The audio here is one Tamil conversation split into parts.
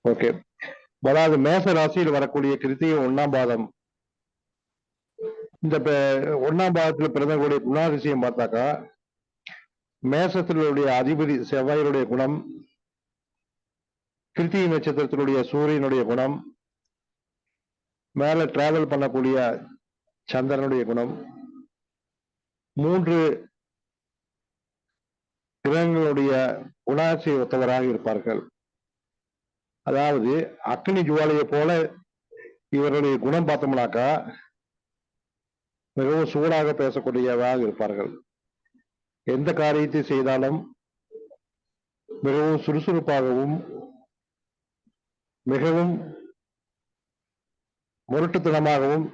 ஓகே. அதாவது மேச ராசியில் வரக்கூடிய கிருத்திகை 1ஆம் பாதம். இந்த 1ஆம் பாதத்துல பிறந்தவர்களுடைய குணாதிசயம் பார்த்தாக்கா, மேசத்தினுடைய அதிபதி செவ்வாயினுடைய குணம், கிருத்திகை நட்சத்திரத்தினுடைய சூரியனுடைய குணம், மேல டிராவல் பண்ணக்கூடிய சந்திரனுடைய குணம், 3 கிரகங்களுடைய குணாதிசய ஒத்தவராக இருப்பார்கள். அதாவது அக்னி ஜுவாலையை போல இவருடைய குணம் பார்த்தோம்னாக்கா மிகவும் சூடாக பேசக்கூடியவராக இருப்பார்கள். எந்த காரியத்தை செய்தாலும் மிகவும் சுறுசுறுப்பாகவும் மிகவும் முரட்டுத்தனமாகவும்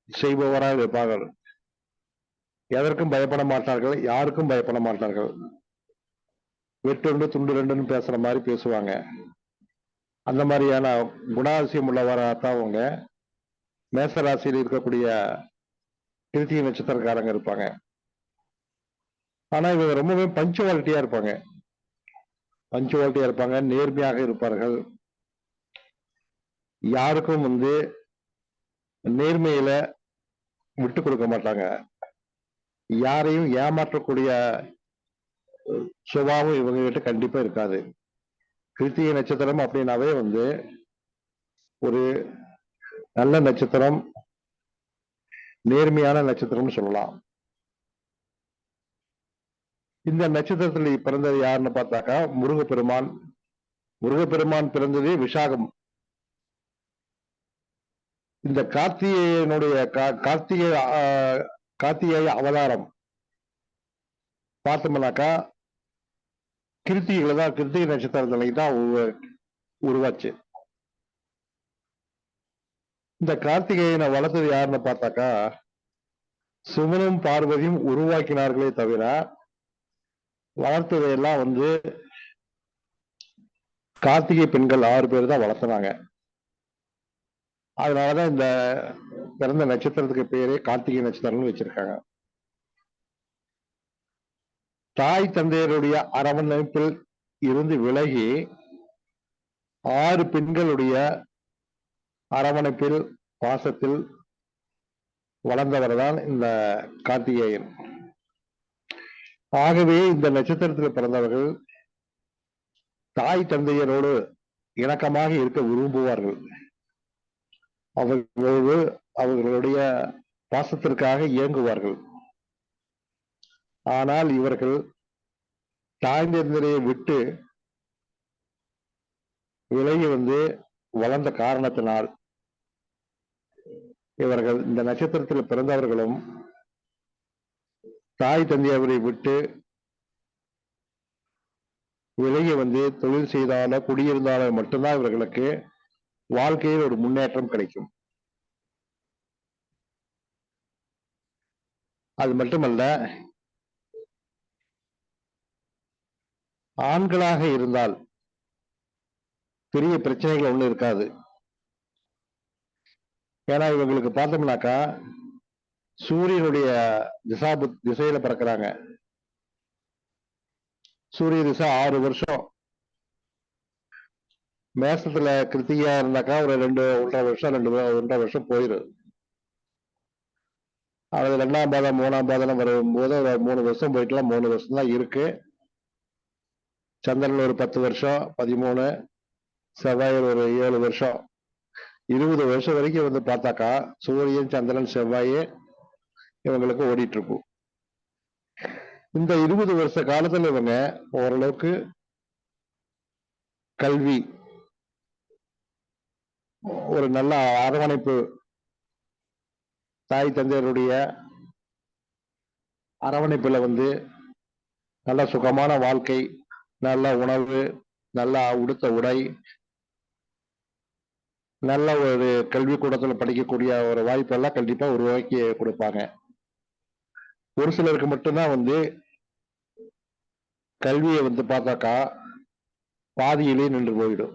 செய்பவராக இருப்பார்கள். எதற்கும் பயப்பட மாட்டார்கள், யாருக்கும் பயப்பட மாட்டார்கள். வெட்டொன்று துண்டு ரெண்டுன்னு பேசுற மாதிரி பேசுவாங்க. அந்த மாதிரியான குணாதிசயம் உள்ளவராகத்தான் அவங்க மேசராசியில் இருக்கக்கூடிய கிருத்திகை நட்சத்திரக்காரங்க இருப்பாங்க. ஆனா இவங்க ரொம்பவே பஞ்சுவாலிட்டியா இருப்பாங்க. நேர்மையாக இருப்பார்கள். யாருக்கும் நேர்மையில விட்டு கொடுக்க மாட்டாங்க. யாரையும் ஏமாற்றக்கூடிய சுபாவம் இவங்க கிட்ட கண்டிப்பா இருக்காது. கிருத்திகை நட்சத்திரம் அப்படின்னாவே ஒரு நல்ல நட்சத்திரம், நேர்மையான நட்சத்திரம்னு சொல்லலாம். இந்த நட்சத்திரத்தில் பிறந்தது யாருன்னு பார்த்தாக்கா முருகப்பெருமான். முருகப்பெருமான் பிறந்தது விஷாகம். இந்த கார்த்திகை அவதாரம் பார்த்தோம்னாக்கா கிருத்திகை நட்சத்திரத்துல தான் உருவாச்சு. இந்த கார்த்திகேயனை வளர்த்தது யாருன்னு பார்த்தாக்கா சிவனும் பார்வதியும் உருவாக்கினார்களே தவிர வளர்த்ததையெல்லாம் கார்த்திகை பெண்கள் 6 பேர் தான் வளர்த்துனாங்க. அதனாலதான் இந்த பிறந்த நட்சத்திரத்துக்கு பேரே கார்த்திகை நட்சத்திரம்னு வச்சிருக்காங்க. தாய் தந்தையருடைய அரவணைப்பில் இருந்து விலகி 6 பெண்களுடைய அரவணைப்பில் பாசத்தில் வளர்ந்தவர் தான் இந்த கார்த்திகேயன். ஆகவே இந்த நட்சத்திரத்தில் பிறந்தவர்கள் தாய் தந்தையரோடு இணக்கமாக இருக்க விரும்புவார்கள். அவர்களுடைய பாசத்திற்காக இயங்குவார்கள். ஆனால் இவர்கள் தாய் தந்தையை விட்டு விலகி வளர்ந்த காரணத்தினால் இவர்கள் இந்த நட்சத்திரத்தில் பிறந்தவர்களும் தாய் தந்தையவரை விட்டு விலகி தொழில் செய்தாலோ குடியிருந்தாலோ மட்டும்தான் இவர்களுக்கு வாழ்க்கையில் ஒரு முன்னேற்றம் கிடைக்கும். அது மட்டுமல்ல, ஆண்களாக இருந்தால் பெரிய பிரச்சனைகள் ஒண்ணு இருக்காது. ஏன்னா இவங்களுக்கு பார்த்தோம்னாக்கா சூரியனுடைய திசையில பிறக்கிறாங்க. சூரிய திசை 6 வருஷம். மேசத்துல கிருத்திகையா இருந்தாக்கா ஒரு 1.5 வருஷம் போயிடும். அது 2ஆம் பாதம் 3ஆம் பாதம் வரும்போது ஒரு 3 வருஷம் போயிட்டுலாம் 3 வருஷம் தான் இருக்கு. சந்திரன் ஒரு 10 வருஷம் 13, செவ்வாய் ஒரு 7 வருஷம், 20 வருஷம் வரைக்கும் பார்த்தாக்கா சூரியன் சந்திரன் செவ்வாய் இவங்களுக்கு ஓடிட்டு இருக்கும். இந்த 20 வருஷ காலத்துல இவங்க ஓரளவுக்கு கல்வி, ஒரு நல்ல அரவணைப்பு, தாய் தந்தையருடைய அரவணைப்புல நல்ல சுகமான வாழ்க்கை, நல்ல உணவு, நல்ல உடுத்த உடை, நல்ல ஒரு கல்விக்கூடத்துல படிக்கக்கூடிய ஒரு வாய்ப்பெல்லாம் கண்டிப்பா உருவாக்கி கொடுப்பாங்க. ஒரு சிலருக்கு மட்டும்தான் கல்வியை பார்த்தாக்கா பாதியிலே நின்று போயிடும்.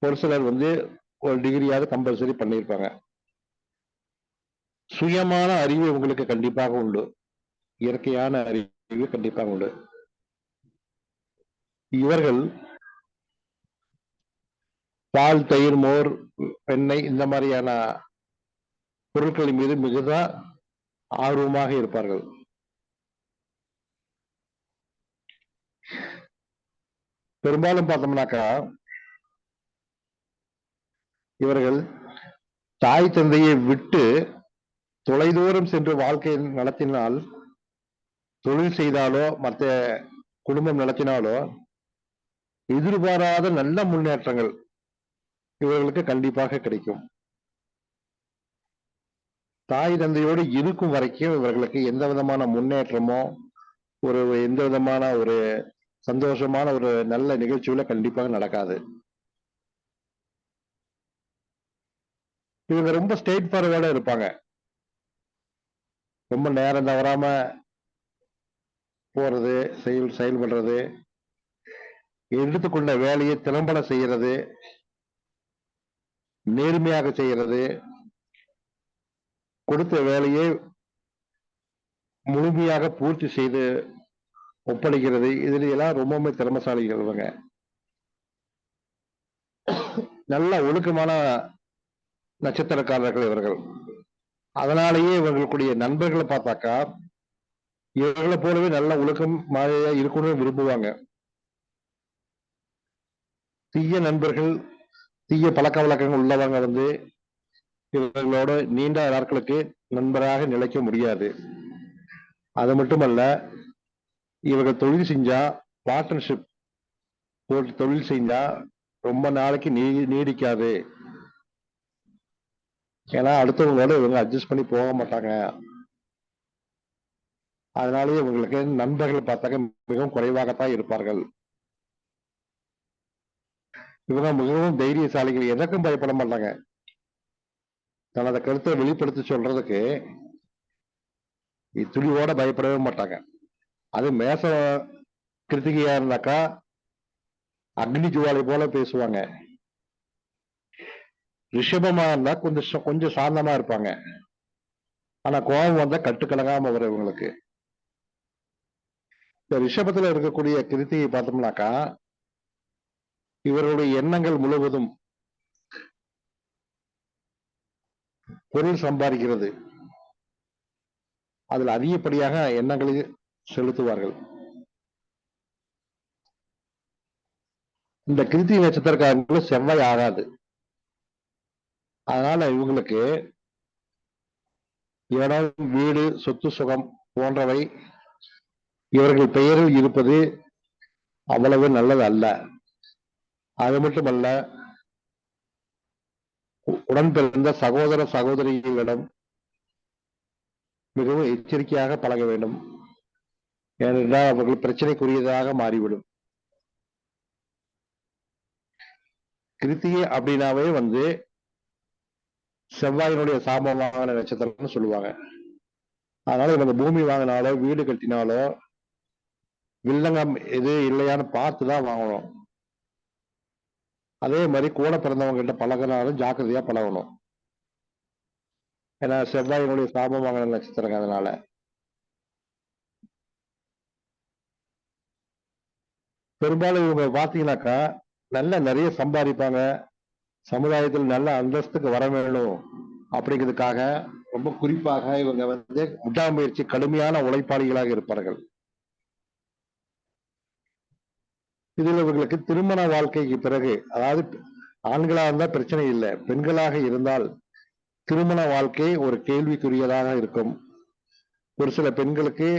ஒரு சிலர் ஒரு டிகிரியாவது கம்பல்சரி பண்ணியிருப்பாங்க. சுயமான அறிவு உங்களுக்கு கண்டிப்பாக உண்டு. இயற்கையான அறிவு கண்டிப்பாக உண்டு. இவர்கள் பால், தயிர், மோர், வெண்ணெய் இந்த மாதிரியான பொருட்களின் மீது மிகுந்த ஆர்வமாக இருப்பார்கள். பெரும்பாலும் பார்த்தோம்னாக்கா இவர்கள் தாய் தந்தையை விட்டு தொலைதூரம் சென்று வாழ்க்கை நடத்தினால், தொழில் செய்தாலோ மற்ற குடும்பம் நடத்தினாலோ எதிர்பாராத நல்ல முன்னேற்றங்கள் இவர்களுக்கு கண்டிப்பாக கிடைக்கும். தாய் தந்தையோடு இருக்கும் வரைக்கும் இவர்களுக்கு எந்த விதமான முன்னேற்றமோ எந்த விதமான ஒரு சந்தோஷமான ஒரு நல்ல நிகழ்ச்சியில கண்டிப்பாக நடக்காது. இவங்க ரொம்ப ஸ்ட்ரெயிட் ஃபார்வர்டா இருப்பாங்க. ரொம்ப நேரம் தவறாம போறது, செயல்படுறது, எடுத்துக்கொண்ட வேலையை திறம்பட செய்யறது, நேர்மையாக செய்யறது, கொடுத்த வேலையை முழுமையாக பூர்த்தி செய்து ஒப்படைக்கிறது, இதுல எல்லாம் ரொம்பவுமே திறமசாலிகள் இவங்க. நல்ல ஒழுக்கமான நட்சத்திரக்காரர்கள் இவர்கள். அதனாலேயே இவர்களுடைய நண்பர்களை பார்த்தாக்கா இவர்களை போலவே நல்ல ஒழுக்கம் மாலையா இருக்கணும்னு விரும்புவாங்க. தீய நண்பர்கள், தீய பழக்க வழக்கங்கள் உள்ளவங்க இவர்களோட நீண்ட நாட்களுக்கு நண்பராக நிலைக்க முடியாது. அது மட்டுமல்ல, இவர்கள் தொழில் செஞ்சா பார்ட்னர்ஷிப் போட்டு தொழில் செஞ்சா ரொம்ப நாளைக்கு நீடிக்காது. ஏன்னா அடுத்தவங்களோட இவங்க அட்ஜஸ்ட் பண்ணி போக மாட்டாங்க. அதனாலேயே இவங்களுக்கு நண்பர்கள் பார்த்தாக்க மிகவும் குறைவாகத்தான் இருப்பார்கள். இவங்க மிகவும் தைரியசாலிகள், எதற்கும் பயப்பட மாட்டாங்க. தனது கருத்தை வெளிப்படுத்தி சொல்றதுக்கு துளிவோட பயப்படவே மாட்டாங்க. அது மேச கிருத்திகையா இருந்தாக்கா அக்னி ஜுவாலை போல பேசுவாங்க. ரிஷபமா இருந்தா கொஞ்சம் சாந்தமா இருப்பாங்க. ஆனா கோபம் வந்தா கட்டுக்கலங்காம வரும் இவங்களுக்கு. இந்த ரிஷபத்துல இருக்கக்கூடிய கிருத்திகை பார்த்தோம்னாக்கா இவர்களுடைய எண்ணங்கள் முழுவதும் பொருள் சம்பாதிக்கிறது, அதில் அதிகப்படியாக எண்ணங்களை செலுத்துவார்கள். இந்த கிருத்திகை நட்சத்திரக்காரங்களுக்கு செவ்வாய் ஆகாது. அதனால இவங்களுக்கு இடம், வீடு, சொத்து, சுகம் போன்றவை இவர்கள் பெயரில் இருப்பது அவ்வளவு நல்லது அல்ல. அது மட்டுமல்ல, உடன் பிறந்த சகோதர சகோதரிகளிடம் மிகவும் எச்சரிக்கையாக பழக வேண்டும். ஏனென்றால் அவர்கள் பிரச்சனைக்குரியதாக மாறிவிடும். கிருத்திகை அப்படின்னாவே செவ்வாயினுடைய சாபமான நட்சத்திரம்னு சொல்லுவாங்க. அதனால இவங்க பூமி வாங்கினாலோ வீடு கட்டினாலோ வில்லங்கம் எது இல்லையான்னு பார்த்துதான் வாங்கணும். அதே மாதிரி கூட பிறந்தவங்க கிட்ட பழகினாலும் ஜாக்கிரதையா பழகணும். ஏன்னா செவ்வாயினுடைய சாபம் வாங்கின நட்சத்திரம். அதனால பெரும்பாலும் இவங்க பாத்தீங்கன்னாக்கா நிறைய சம்பாதிப்பாங்க. சமுதாயத்தில் நல்ல அந்தஸ்துக்கு வர வேணும் அப்படிங்கிறதுக்காக ரொம்ப குறிப்பாக இவங்க விடாமுயற்சி கடுமையான உழைப்பாளிகளாக இருப்பார்கள். இதில் இவர்களுக்கு திருமண வாழ்க்கைக்கு பிறகு, அதாவது ஆண்களாக இருந்தால் பிரச்சனை இல்லை, பெண்களாக இருந்தால் திருமண வாழ்க்கை ஒரு கேள்விக்குரியதாக இருக்கும். ஒரு சில பெண்களுக்கு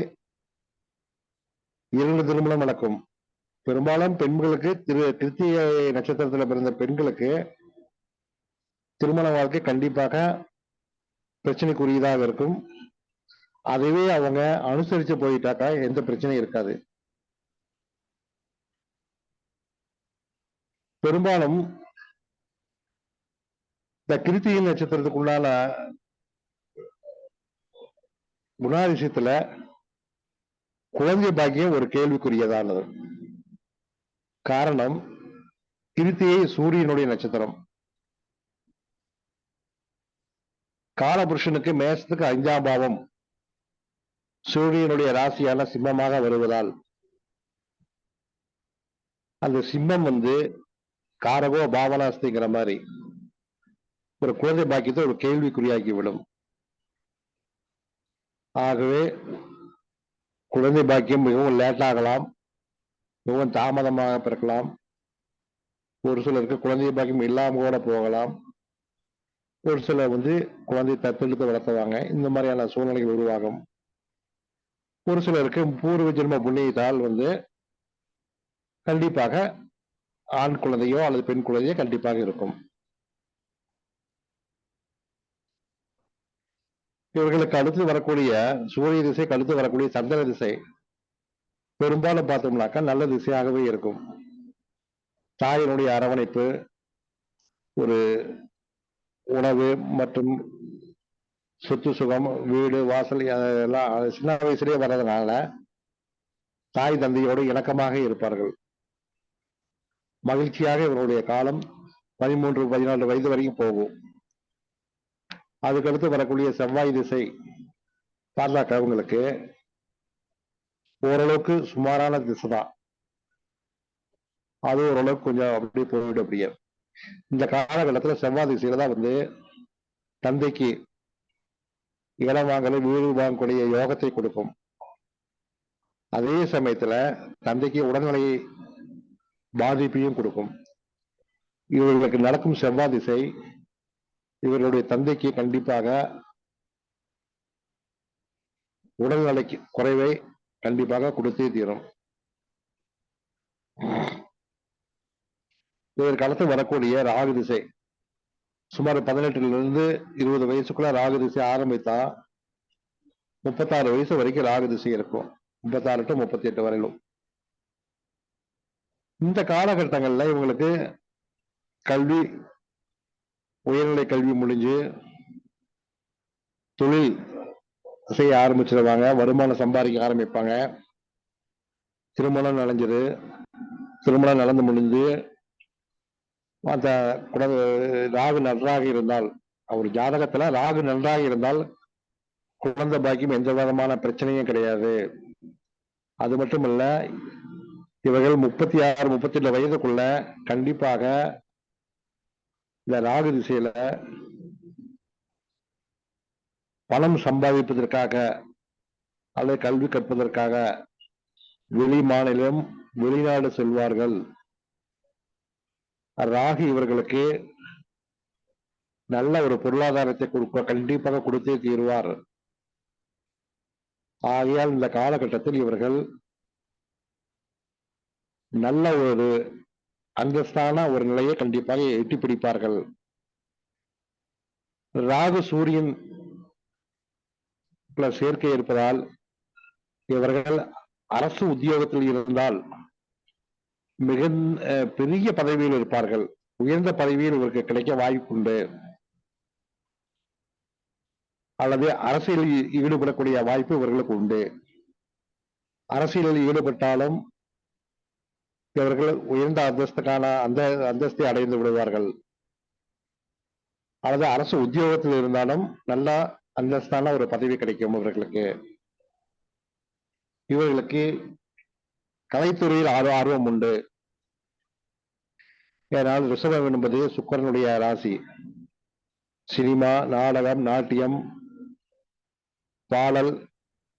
2 திருமணம் நடக்கும். பெரும்பாலும் பெண்களுக்கு கிருத்திகை நட்சத்திரத்துல பிறந்த பெண்களுக்கு திருமண வாழ்க்கை கண்டிப்பாக பிரச்சனைக்குரியதாக இருக்கும். அதுவே அவங்க அனுசரிச்சு போயிட்டாக்கா எந்த பிரச்சனையும் இருக்காது. பெரும்பாலும் இந்த கிருத்திகை நட்சத்திரத்துக்குள்ளான குணாதிசயத்துல குழந்தை பாக்கியம் ஒரு கேள்விக்குரியதானது. காரணம், கிருத்திகை சூரியனுடைய நட்சத்திரம். காலபுருஷனுக்கு மேசத்துக்கு 5ஆம் பாவம் சூரியனுடைய ராசியான சிம்மமாக வருவதால் அந்த சிம்மம் காரகோ பாவனாஸ்திங்கிற மாதிரி ஒரு குழந்தை பாக்கியத்தை ஒரு கேள்விக்குறியாக்கி விடும். ஆகவே குழந்தை பாக்கியம் மிகவும் லேட் ஆகலாம், மிகவும் தாமதமாக பிறக்கலாம். ஒரு சிலருக்கு குழந்தை பாக்கியம் இல்லாம கூட போகலாம். ஒரு சிலர் குழந்தை தத்தெடுத்து வளர்த்துவாங்க. இந்த மாதிரியான சூழ்நிலைகள் உருவாகும். ஒரு சிலருக்கு பூர்வ ஜென்ம புண்ணியத்தால் கண்டிப்பாக ஆண் குழந்தையோ அல்லது பெண் குழந்தையோ கண்டிப்பாக இருக்கும். இவர்களுக்கு அடுத்து வரக்கூடிய சூரிய திசைக்கு அடுத்து வரக்கூடிய சந்திர திசை பெரும்பாலும் பார்த்தோம்னாக்கா நல்ல திசையாகவே இருக்கும். தாயினுடைய அரவணைப்பு, ஒரு உணவு மற்றும் சொத்து சுகம், வீடு வாசல் எல்லாம் சின்ன வயசுலயே வர்றதுனால தாய் தந்தையோடு இணக்கமாக இருப்பார்கள். மகிழ்ச்சியாக இவருடைய காலம் 13, 14 வயது வரைக்கும் போகும். அதுக்கடுத்து வரக்கூடிய செவ்வாய் திசை பார்த்தாக்க அவங்களுக்கு ஓரளவுக்கு சுமாரான திசை தான். அது ஓரளவுக்கு கொஞ்சம் அப்படி போயிடும். அப்படியே இந்த காலகட்டத்தில் செவ்வாய் திசையில தான் தந்தைக்கு இடம் வாங்கலை வீடு வாங்கக்கூடிய யோகத்தை கொடுக்கும். அதே சமயத்துல தந்தைக்கு உடல்நிலை பாதிப்பையும் கொடுக்கும். இவர்களுக்கு நடக்கும் செவ்வாய் திசை இவர்களுடைய தந்தைக்கு கண்டிப்பாக உடல்நிலைக்கு குறைவை கண்டிப்பாக கொடுத்தே தீரும். இதற்கு அடுத்து வரக்கூடிய ராகு திசை சுமார் 18 20 வயசுக்குள்ள ராகு திசை ஆரம்பித்தா 36 வயசு வரைக்கும் ராகு திசை இருக்கும். 36 to 38 வரையிலும். இந்த காலகட்டங்கள்ல இவங்களுக்கு கல்வி, உயர்நிலை கல்வி முடிஞ்சு தொழில் செய்ய ஆரம்பிச்சிருவாங்க, வருமானம் சம்பாதிக்க ஆரம்பிப்பாங்க. திருமணம் நடந்து முடிஞ்சு அந்த ராகு நன்றாக இருந்தால், அவர் ஜாதகத்துல ராகு நன்றாக இருந்தால் குழந்தை பாக்கியம் எந்த விதமான பிரச்சனையும் கிடையாது. அது மட்டுமல்ல, இவர்கள் 36, 38 வயதுக்குள்ள கண்டிப்பாக இந்த ராகு திசையில பணம் சம்பாதிப்பதற்காக அல்லது கல்வி கற்பதற்காக வெளி மாநிலம் வெளிநாடு செல்வார்கள். ராகு இவர்களுக்கு நல்ல ஒரு பொருளாதாரத்தை கண்டிப்பாக கொடுத்தே தீருவார். ஆகையால் இந்த காலகட்டத்தில் இவர்கள் நல்ல ஒரு அந்தஸ்தான ஒரு நிலையை கண்டிப்பாக எட்டி பிடிப்பார்கள். ராகு சூரியன் சேர்க்கை இருப்பதால் இவர்கள் அரசு உத்தியோகத்தில் இருந்தால் மிக பெரிய பதவியில் இருப்பார்கள். உயர்ந்த பதவியில் இவருக்கு கிடைக்க வாய்ப்புண்டு. அல்லது அரசியலில் ஈடுபடக்கூடிய வாய்ப்பு இவர்களுக்கு உண்டு. அரசியலில் ஈடுபட்டாலும் இவர்கள் உயர்ந்த அந்தஸ்துக்கான அந்தஸ்தை அடைந்து விடுவார்கள். அல்லது அரசு உத்தியோகத்தில் இருந்தாலும் நல்ல அந்தஸ்தான ஒரு பதவி கிடைக்கும் இவர்களுக்கு. இவர்களுக்கு கலைத்துறையில் ஆர்வம் உண்டு. ஏனால் ரிஷபம் என்பது சுக்கிரனுடைய ராசி. சினிமா, நாடகம், நாட்டியம், பாடல்,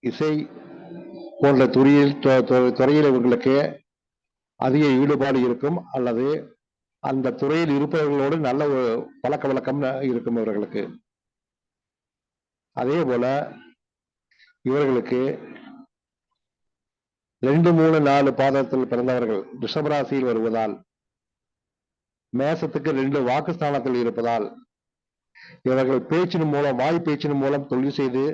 இசை போன்ற துறையில் இவர்களுக்கு அதிக ஈடுபாடு இருக்கும். அல்லது அந்த துறையில் இருப்பவர்களோடு நல்ல ஒரு பழக்க வழக்கம் இருக்கும் இவர்களுக்கு. அதே போல இவர்களுக்கு 2, 3, 4 பாதத்தில் பிறந்தவர்கள் ரிஷபராசியில் வருவதால், மேசத்துக்கு 2 வாக்குஸ்தானத்தில் இருப்பதால் இவர்கள் பேச்சின் மூலம், வாய் பேச்சின் மூலம் தொழில் செய்து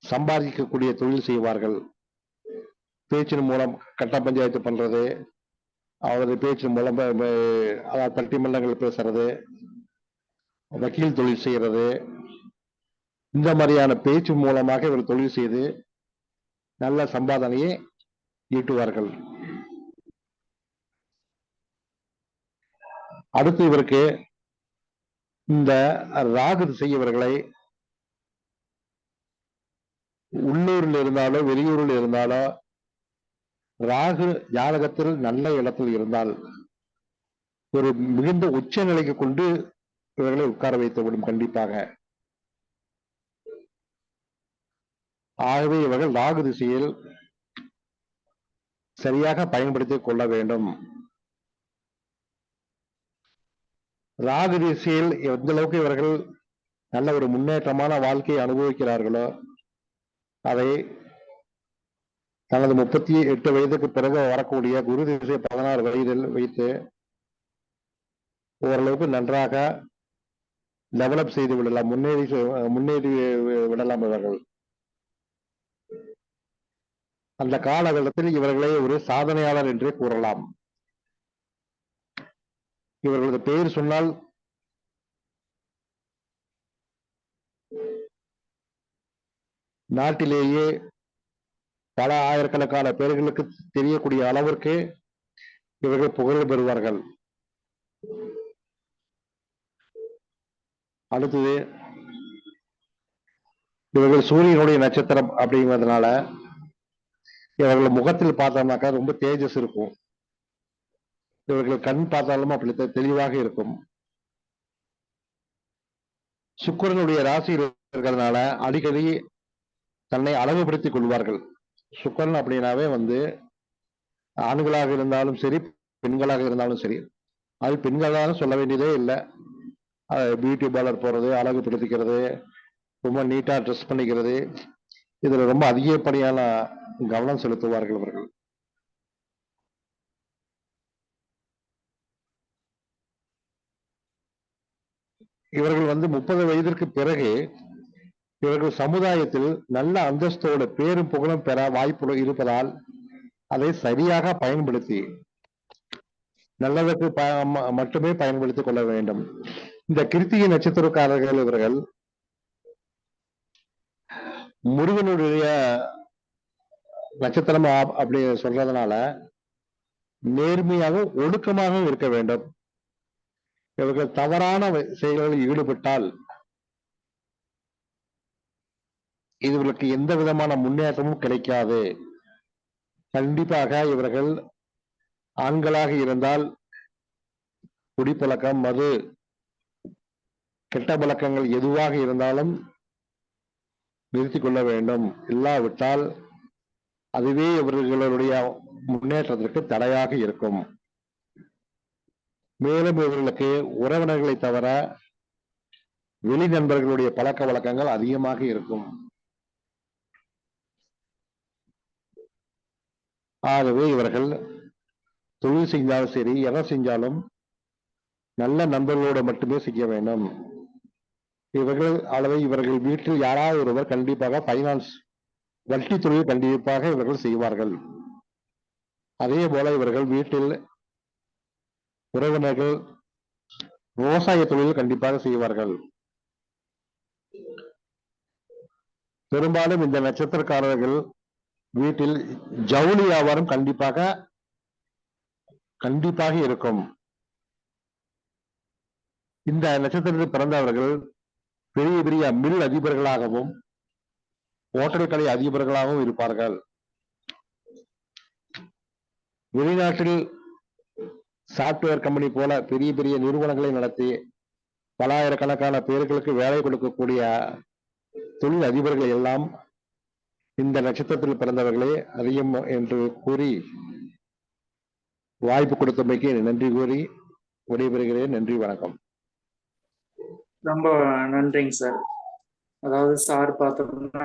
சம்பாதிக்கக்கூடிய தொழில் செய்வார்கள். பேச்சின் மூலம் கட்ட பஞ்சாயத்து பண்றது, அவரது பேச்சின் மூலம் பட்டிமன்றங்கள் பேசுறது, வக்கீல் தொழில் செய்யறது, இந்த மாதிரியான பேச்சு மூலமாக இவர் தொழில் செய்து நல்ல சம்பாதனையை ஈட்டுவார்கள். அடுத்து இவருக்கு இந்த ராகு திசை இவர்களை உள்ளூரில் இருந்தாலோ வெளியூரில் இருந்தாலோ ராகு ஜாதகத்தில் நல்ல இடத்தில் இருந்தால் ஒரு மிகுந்த உச்ச நிலைக்கு கொண்டு இவர்களை உட்கார வைத்துவிடும் கண்டிப்பாக. ஆகவே இவர்கள் ராகு திசையில் சரியாக பயன்படுத்திக் கொள்ள வேண்டும். ராகு திசையில் எந்த அளவுக்கு இவர்கள் நல்ல ஒரு முன்னேற்றமான வாழ்க்கையை அனுபவிக்கிறார்களோ அதை தனது 38 வயதுக்கு பிறகு வரக்கூடிய குரு திசை 16 வயதில் வைத்து ஓரளவுக்கு நன்றாக டெவலப் செய்து விடலாம், முன்னேறி விடலாம். இவர்கள் அந்த காலகட்டத்தில் இவர்களை ஒரு சாதனையாளர் என்றே கூறலாம். இவர்களது பெயர் சொன்னால் நாட்டிலேயே பல ஆயிரக்கணக்கான பேர்களுக்கு தெரியக்கூடிய அளவிற்கு இவர்கள் புகழ் பெறுவார்கள். அடுத்தது இவர்கள் சூரியனுடைய நட்சத்திரம் அப்படிங்கிறதுனால இவர்கள் முகத்தில் பார்த்தோம்னாக்கா ரொம்ப தேஜஸ் இருக்கும். இவர்கள் கண் பார்த்தாலும் அப்படி தெளிவாக இருக்கும். சுக்கிரனுடைய ராசியில் இருக்கிறதுனால அடிக்கடி தன்னை அழகுபடுத்திக் கொள்வார்கள். சுக்கிரன் அப்படின்னாவே ஆண்களாக இருந்தாலும் சரி, பெண்களாக இருந்தாலும் சரி, அது பெண்களாக சொல்ல வேண்டியதே இல்லை. பியூட்டி பார்லர் போறது, அழகுபடுத்திக்கிறது, ரொம்ப நீட்டா ட்ரெஸ் பண்ணிக்கிறது, இதுல ரொம்ப அதிகப்படியான கவனம் செலுத்துவார்கள் இவர்கள். இவர்கள் 30 வயதிற்கு பிறகு இவர்கள் சமுதாயத்தில் நல்ல அந்தஸ்தோடு பேரும் புகழும் பெற வாய்ப்பு இருப்பதால் அதை சரியாக பயன்படுத்தி நல்லதற்கு மட்டுமே பயன்படுத்திக் கொள்ள வேண்டும். இந்த கிருத்திகை நட்சத்திரக்காரர்கள் இவர்கள் முருகனுடைய நட்சத்திரம் அப்படி சொல்றதுனால நேர்மையாக ஒழுக்கமாக இருக்க வேண்டும். இவர்கள் தவறான செயல்களில் ஈடுபட்டால் இவர்களுக்கு எந்த விதமான முன்னேற்றமும் கிடைக்காது. கண்டிப்பாக இவர்கள் ஆண்களாக இருந்தால் குடிப்பழக்கம், மது, கெட்ட பழக்கங்கள் எதுவாக இருந்தாலும் நிறுத்திக் கொள்ள வேண்டும். இல்லாவிட்டால் அதுவே இவர்களுடைய முன்னேற்றத்திற்கு தடையாக இருக்கும். மேலும் இவர்களுக்கு உறவினர்களை தவிர வெளி நண்பர்களுடைய பழக்க வழக்கங்கள் அதிகமாக இருக்கும். ஆகவே இவர்கள் தொழில் செஞ்சாலும் சரி, எதை செஞ்சாலும் நல்ல நண்பர்களோடு மட்டுமே செய்ய வேண்டும். இவர்கள் வீட்டில் யாராவது ஒருவர் கண்டிப்பாக பைனான்ஸ் வட்டி தொழில் கண்டிப்பாக இவர்கள் செய்வார்கள். அதே போல இவர்கள் வீட்டில் உறவினர்கள் விவசாய தொழில் கண்டிப்பாக செய்வார்கள். பெரும்பாலும் இந்த நட்சத்திரக்காரர்கள் வீட்டில் ஜவுளி வியாபாரம் கண்டிப்பாக இருக்கும். இந்த நட்சத்திரத்தில் பிறந்தவர்கள் பெரிய பெரிய மில் அதிபர்களாகவும் ஹோட்டல் கடை அதிபர்களாகவும் இருப்பார்கள். வெளிநாட்டில் சாப்ட்வேர் கம்பெனி போல பெரிய பெரிய நிறுவனங்களை நடத்தி பல ஆயிரக்கணக்கான பேர்களுக்கு வேலை கொடுக்கக்கூடிய தொழில் அதிபர்கள் எல்லாம் இந்த நட்சத்திரத்தில் பிறந்தவர்களே அதிகம் என்று கூறி வாய்ப்பு கொடுத்தமைக்கு நன்றி கூறி விடைபெறுகிறேன். நன்றி, வணக்கம். ரொம்ப நன்றிங்க சார். அதாவது சார் பார்த்தோம்னா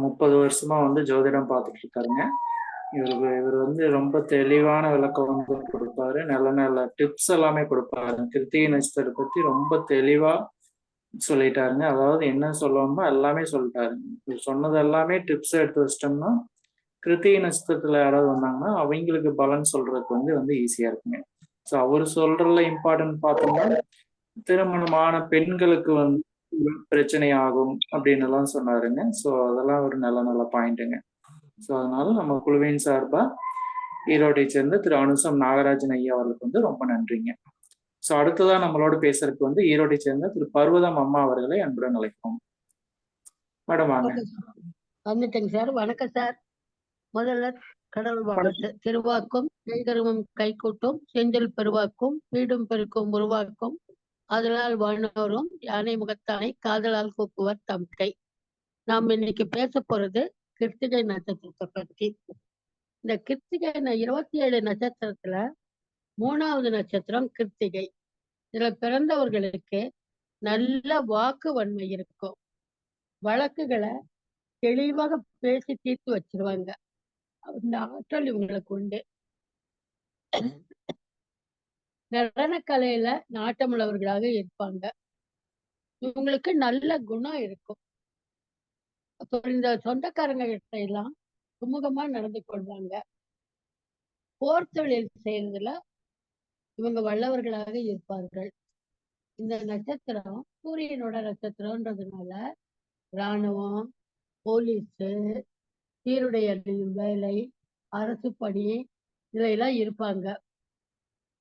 30 வருஷமா ஜோதிடம் பார்த்துட்டு இருக்காருங்க. இவர் ரொம்ப தெளிவான விளக்கம் கொடுப்பாரு. நல்ல நல்ல டிப்ஸ் எல்லாமே கொடுப்பாரு. கிருத்திகை நட்சத்திரத்தை பத்தி ரொம்ப தெளிவா சொல்லிட்டாருங்க. அதாவது என்ன சொல்லணுமோ எல்லாமே சொல்லிட்டாரு. சொன்னது எல்லாமே டிப்ஸ் எடுத்து வச்சிட்டோம்னா கிருத்திகை நட்சத்திரத்துல யாராவது வந்தாங்கன்னா அவங்களுக்கு பலன் சொல்றதுக்கு ஈஸியா இருக்குங்க. ஸோ அவர் சொல்றதுல இம்பார்ட்டன்ட் பார்த்தோம்னா திருமணமான பெண்களுக்கு பிரச்சனை ஆகும் அப்படின்னு எல்லாம் சொன்னாருங்க. ஸோ அதெல்லாம் ஒரு நல்ல நல்ல பாயிண்ட்டுங்க. ஸோ அதனால நம்ம குழுவின் சார்பா ஈரோட்டை சேர்ந்த திரு அனுசம் நாகராஜன் ஐயா அவர்களுக்கு ரொம்ப நன்றிங்க. ஸோ அடுத்ததான் நம்மளோட பேசுறதுக்கு ஈரோட்டை சேர்ந்த திரு பர்வதம் அம்மா அவர்களை அன்புடன் அழைப்போம். மேடம் வாங்க. வந்துட்டேங்க சார். வணக்கம் சார். முதல்ல கடவுள் வாழ்த்து. திருவாக்கும் செய்தருமம் கைகூட்டும் செஞ்சொல் பெருவாக்கும் வீடும் பெருக்கும் உருவாக்கும் அதனால் வாழ்நோரும் யானை முகத்தானை காதலால் கூப்புவர் தம் கை. நாம் இன்னைக்கு பேச போறது கிருத்திகை நட்சத்திரத்தை பத்தி. இந்த கிருத்திகை 27 நட்சத்திரத்துல 3வது நட்சத்திரம் கிருத்திகை. இதுல பிறந்தவர்களுக்கு நல்ல வாக்கு வன்மை இருக்கும். வழக்குகளை தெளிவாக பேசி தீர்த்து வச்சிருவாங்க. அந்த ஆற்றல் இவங்களுக்கு உண்டு. நடனக்கலையில நாட்டமுள்ளவர்களாக இருப்பாங்க. இவங்களுக்கு நல்ல குணம் இருக்கும். அப்புறம் இந்த சொந்தக்காரங்க கிட்ட எல்லாம் சுமூகமா நடந்து கொள்வாங்க. போர் தொழில் செய்யறதுல இவங்க வல்லவர்களாக இருப்பார்கள். இந்த நட்சத்திரம் சூரியனோட நட்சத்திரம்ன்றதுனால இராணுவம், போலீஸ், சீருடை அணியும் வேலை, அரசு பணி இதையெல்லாம் இருப்பாங்க.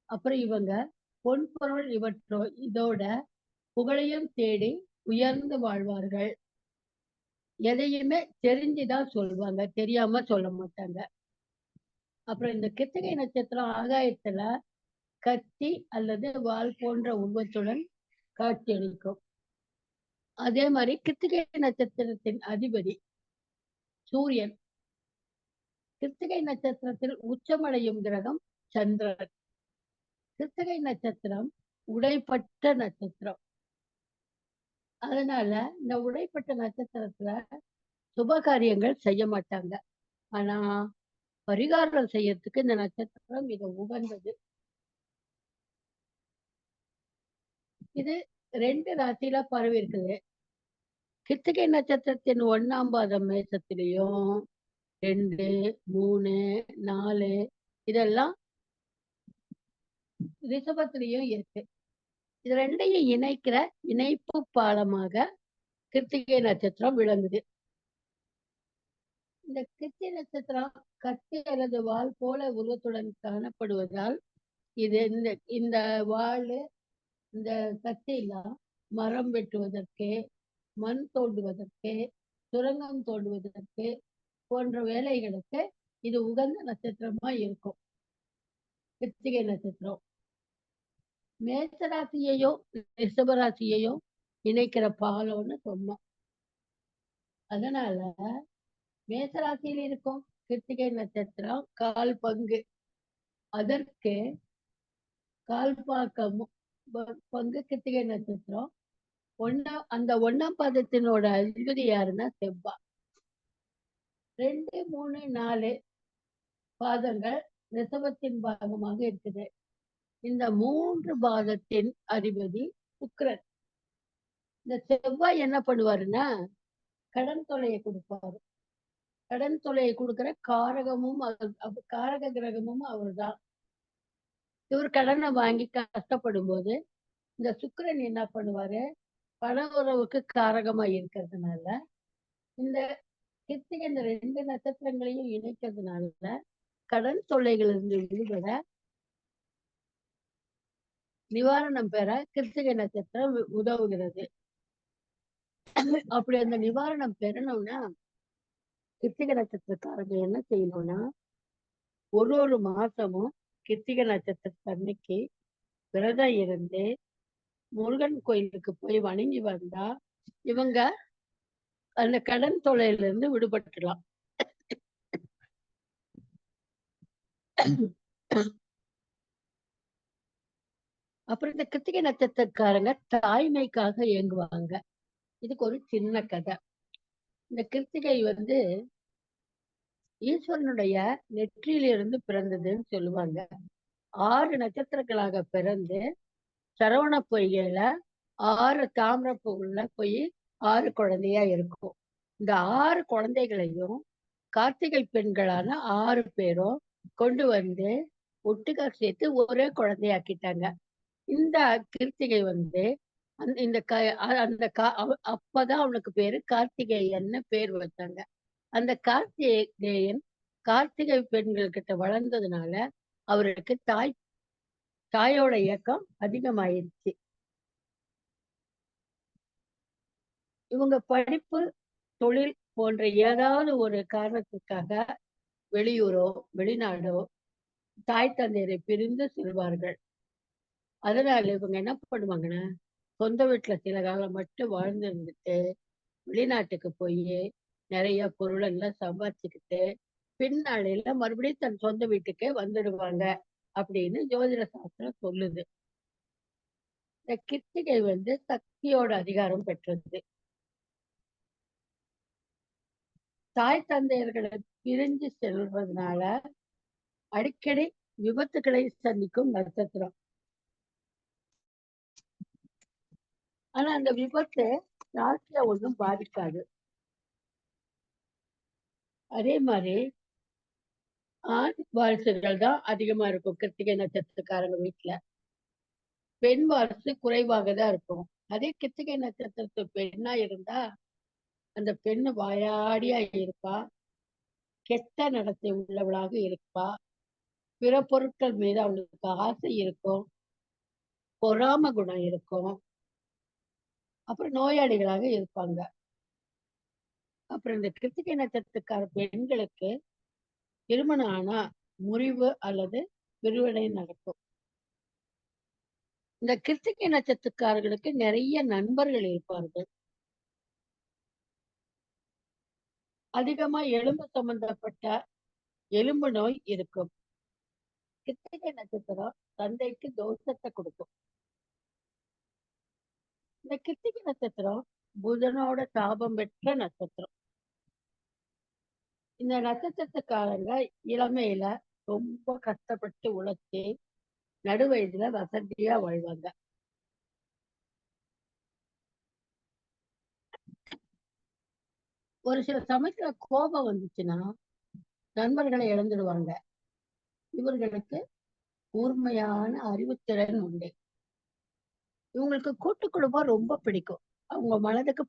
அப்புறம் இவங்க பொன்பொருள் இதோட புகழையும் தேடி உயர்ந்து வாழ்வார்கள். எதையுமே தெரிஞ்சுதான் சொல்லுவாங்க, தெரியாம சொல்ல மாட்டாங்க. அப்புறம் இந்த கிருத்திகை நட்சத்திரம் ஆகாயத்துல கத்தி அல்லது வாள் போன்ற உருவத்துடன் காட்சியளிக்கும். அதே மாதிரி கிருத்திகை நட்சத்திரத்தின் அதிபதி சூரியன். கிருத்திகை நட்சத்திரத்தில் உச்சமடையும் கிரகம் சந்திரன். கிருத்திகை நட்சத்திரம் உடைப்பட்ட நட்சத்திரம். அதனால இந்த உடைப்பட்ட நட்சத்திரத்துல சுப காரியங்கள் செய்ய மாட்டாங்க. ஆனா பரிகாரம் செய்யறதுக்கு இந்த நட்சத்திரம் மிக உகந்தது. இது 2 ராசியில பரவி இருக்குது. கிருத்திகை நட்சத்திரத்தின் 1ஆம் பாதம் மேசத்திலையும் 2, 3, 4 இதெல்லாம் ரிஷபத்திலையும் இருக்கு. இது 2ஐயும் இணைக்கிற இணைப்பு பாலமாக கிருத்திகை நட்சத்திரம் விளங்குது. இந்த கிருத்திகை நட்சத்திரம் கத்தி அல்லது வாள் போல உருவத்துடன் காணப்படுவதால் இது இந்த வாள் இந்த கத்தியெல்லாம் மரம் வெட்டுவதற்கு, மண் தோண்டுவதற்கு, சுரங்கம் தோண்டுவதற்கு போன்ற வேலைகளுக்கு இது உகந்த நட்சத்திரமா இருக்கும். கிருத்திகை நட்சத்திரம் மேசராசியையும் ரிஷபராசியையும் இணைக்கிற பாலம்னு சொன்னோம். அதனால மேசராசியில் இருக்கும் கிருத்திகை நட்சத்திரம் 1/4 பங்கு, அதற்கு 1/4 பங்கு கிருத்திகை நட்சத்திரம். அந்த 1ஆம் பாதத்தினோட அதிபதி யாருன்னா செவ்வாய். 2, 3, 4 பாதங்கள் ரிஷபத்தின் பாகமாக இருக்குது. இந்த 3 பாதத்தின் அதிபதி சுக்கிரன். இந்த செவ்வாய் என்ன பண்ணுவாருன்னா கடன் தொல்லையை கொடுப்பாரு. கடன் தொல்லையை கொடுக்கிற காரக கிரகமும் அவர்தான். இவர் கடனை வாங்கி கஷ்டப்படும் போது இந்த சுக்கிரன் என்ன பண்ணுவாரு, பண உறவுக்கு காரகமா இருக்கிறதுனால இந்த கிருத்திகை இந்த 2 நட்சத்திரங்களையும் இணைக்கிறதுனால கடன் தொல்லைகளிலிருந்து விடுபட நிவாரணம் பெற கிருத்திகை நட்சத்திரம் உதவுகிறது. அப்படி அந்த நிவாரணம் பெறணும்னா கிருத்திகை நட்சத்திரக்காரங்க என்ன செய்யணும்னா ஒரு மாசமும் கிருத்திகை நட்சத்திரத்தன்னைக்கு விரதம் இருந்து முருகன் கோயிலுக்கு போய் வணங்கி வந்தா இவங்க அந்த கடன் தொல்லையில இருந்து விடுபட்டுலாம். அப்புறம் இந்த கிருத்திகை நட்சத்திரக்காரங்க தாய்மைக்காக இயங்குவாங்க. இதுக்கு ஒரு சின்ன கதை. இந்த கிருத்திகை ஈஸ்வரனுடைய நெற்றியிலிருந்து பிறந்ததுன்னு சொல்லுவாங்க. 6 நட்சத்திரங்களாக பிறந்து சரவண பொய்கையில 6 தாமிரப்பூவுல போய் 6 குழந்தையா இருக்கும். இந்த 6 குழந்தைகளையும் கார்த்திகை பெண்களான 6 பேரும் கொண்டு வந்து ஒட்டுக்கா சேர்த்து ஒரே குழந்தையாக்கிட்டாங்க. இந்த கிருத்திகை அப்பதான் அவனுக்கு பேரு கார்த்திகேயன்னு பேர் வச்சாங்க. அந்த கார்த்திகேயன் கார்த்திகை பெண்கள் கிட்ட வளர்ந்ததுனால அவருக்கு தாயோட இயக்கம் அதிகமாயிருச்சு. இவங்க படிப்பு, தொழில் போன்ற ஏதாவது ஒரு காரணத்துக்காக வெளியூரோ வெளிநாடோ தாய் தந்தையரை பிரிந்து செல்வார்கள். அதனால இவங்க என்ன பண்ணுவாங்கன்னா சொந்த வீட்டுல சில காலம் மட்டும் வாழ்ந்து இருந்துட்டு வெளிநாட்டுக்கு போய் நிறைய பொருள் எல்லாம் சம்பாதிச்சுக்கிட்டு பின்னாளில மறுபடியும் தன் சொந்த வீட்டுக்கே வந்துடுவாங்க அப்படின்னு ஜோதிட சாஸ்திரம் சொல்லுது. இந்த கிருத்திகை சக்தியோட அதிகாரம் பெற்றது. தாய் தந்தையர்களை பிரிஞ்சு செல்வதனால அடிக்கடி விபத்துக்களை சந்திக்கும் நட்சத்திரம். ஆனா அந்த விபத்து ராசிய ஒன்றும் பாதிக்காது. அதே மாதிரி ஆண் வாரிசுகள் தான் அதிகமா இருக்கும் கிருத்திகை நட்சத்திரக்காரங்க வீட்டுல. பெண் வாரிசு குறைவாக தான் இருக்கும். அதே கிருத்திகை நட்சத்திரத்து பெண்ணா இருந்தா அந்த பெண்ணு வாயாடியா இருப்பா, கெட்ட நடத்தை உள்ளவளாக இருப்பா, பிற பொருட்கள் மீது அவளுக்கு ஆசை இருக்கும், பொறாம குணம் இருக்கும், அப்புறம் நோயாளிகளாக இருப்பாங்க. அப்புறம் இந்த கிருத்திகை நட்சத்திரக்கார பெண்களுக்கு திருமணம் ஆனா முறிவு அல்லது விரிவடை நடக்கும். இந்த கிருத்திகை நட்சத்திரக்காரர்களுக்கு நிறைய நண்பர்கள் இருப்பார்கள். அதிகமா எலும்பு சம்பந்தப்பட்ட எலும்பு நோய் இருக்கும். கிருத்திகை நட்சத்திரம் தந்தைக்கு தோஷத்தை கொடுக்கும். இந்த கிருத்திகை நட்சத்திரம் புதனோட சாபம் பெற்ற நட்சத்திரம். இந்த நட்சத்திரத்துக்காரங்க இளமையில ரொம்ப கஷ்டப்பட்டு உழைச்சி நடு வயதுல வசதியா வாழ்வாங்க. ஒரு சில சமயத்துல கோபம் வந்துச்சுன்னா நண்பர்களை இழந்துடுவாங்க. இவர்களுக்கு கூர்மையான அறிவுத்திறன் உண்டு. இவங்களுக்கு கூட்டு குடும்பம் ரொம்ப பிடிக்கும். அவங்க மனதுக்கு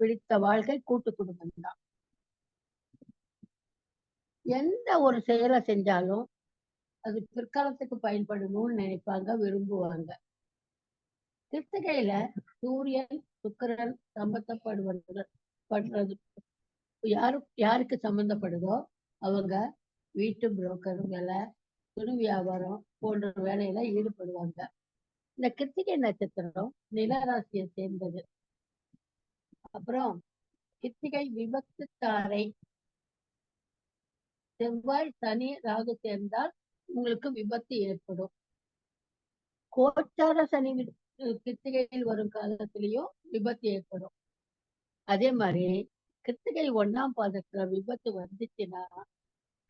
பிடித்த வாழ்க்கை கூட்டு குடும்பம் தான். எந்த ஒரு செயலை செஞ்சாலும் அது பிற்காலத்துக்கு பயன்படணும்னு நினைப்பாங்க, விரும்புவாங்க. கிருத்திகையில சூரியன் சுக்கிரன் படுறது யாருக்கு சம்பந்தப்படுதோ அவங்க வீட்டு புரோக்கர் வேலை, துணி வியாபாரம் போன்ற வேலையில ஈடுபடுவாங்க. இந்த கிருத்திகை நட்சத்திரம் நிலராசியை சேர்ந்தது. அப்புறம் கிருத்திகை விபத்து தாரை. செவ்வாய் சனி ராகு சேர்ந்தால் உங்களுக்கு விபத்து ஏற்படும். கோச்சார சனி கிருத்திகையில் வரும் காலத்திலையும் விபத்து ஏற்படும். அதே மாதிரி கிருத்திகை 1ஆம் பாதத்துல விபத்து வந்துச்சுன்னா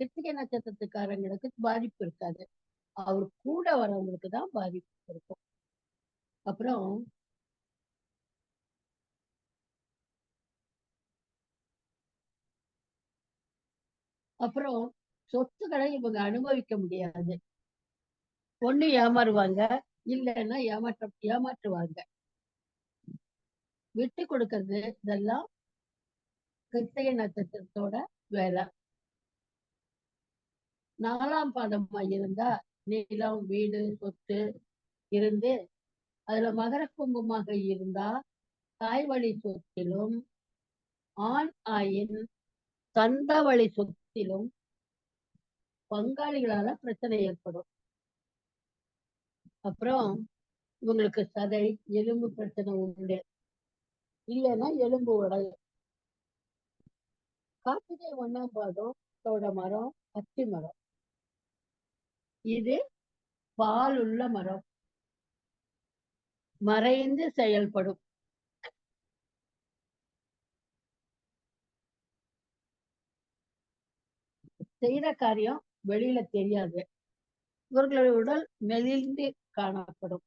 கிருத்திகை நட்சத்திரத்துக்காரங்களுக்கு பாதிப்பு இருக்காது, அவர் கூட வரவங்களுக்கு தான் பாதிப்பு இருக்கும். அப்புறம் அப்புறம் சொத்துக்களை இவங்க அனுபவிக்க முடியாது. ஒண்ணு ஏமாறுவாங்க, இல்லைன்னா ஏமாற்றுவாங்க. விட்டு கொடுக்கறது இதெல்லாம் கிருத்திகை நட்சத்திரத்தோட வேலை. 4ஆம் பாதமா இருந்தா நிலம், வீடு, சொத்து இருந்து அதுல மகர கும்பமாக இருந்தா தாய் வழி சொத்திலும், ஆண் ஆயின் தந்த வழி சொத்திலும் பங்காளிகளால பிரச்சனை ஏற்படும். அப்புறம் இவங்களுக்கு சதை எலும்பு பிரச்சனை உண்டு, இல்லைன்னா எலும்பு உடல். கார்த்திகை 1ஆம் பாதத்தோட மரம் அத்தி மரம். இது பால் உள்ள மரம், மறைந்து செயல்படும். செய்யற காரியம் வெளியில தெரியாது. இவர்களுடைய உடல் மெலிந்து காணப்படும்.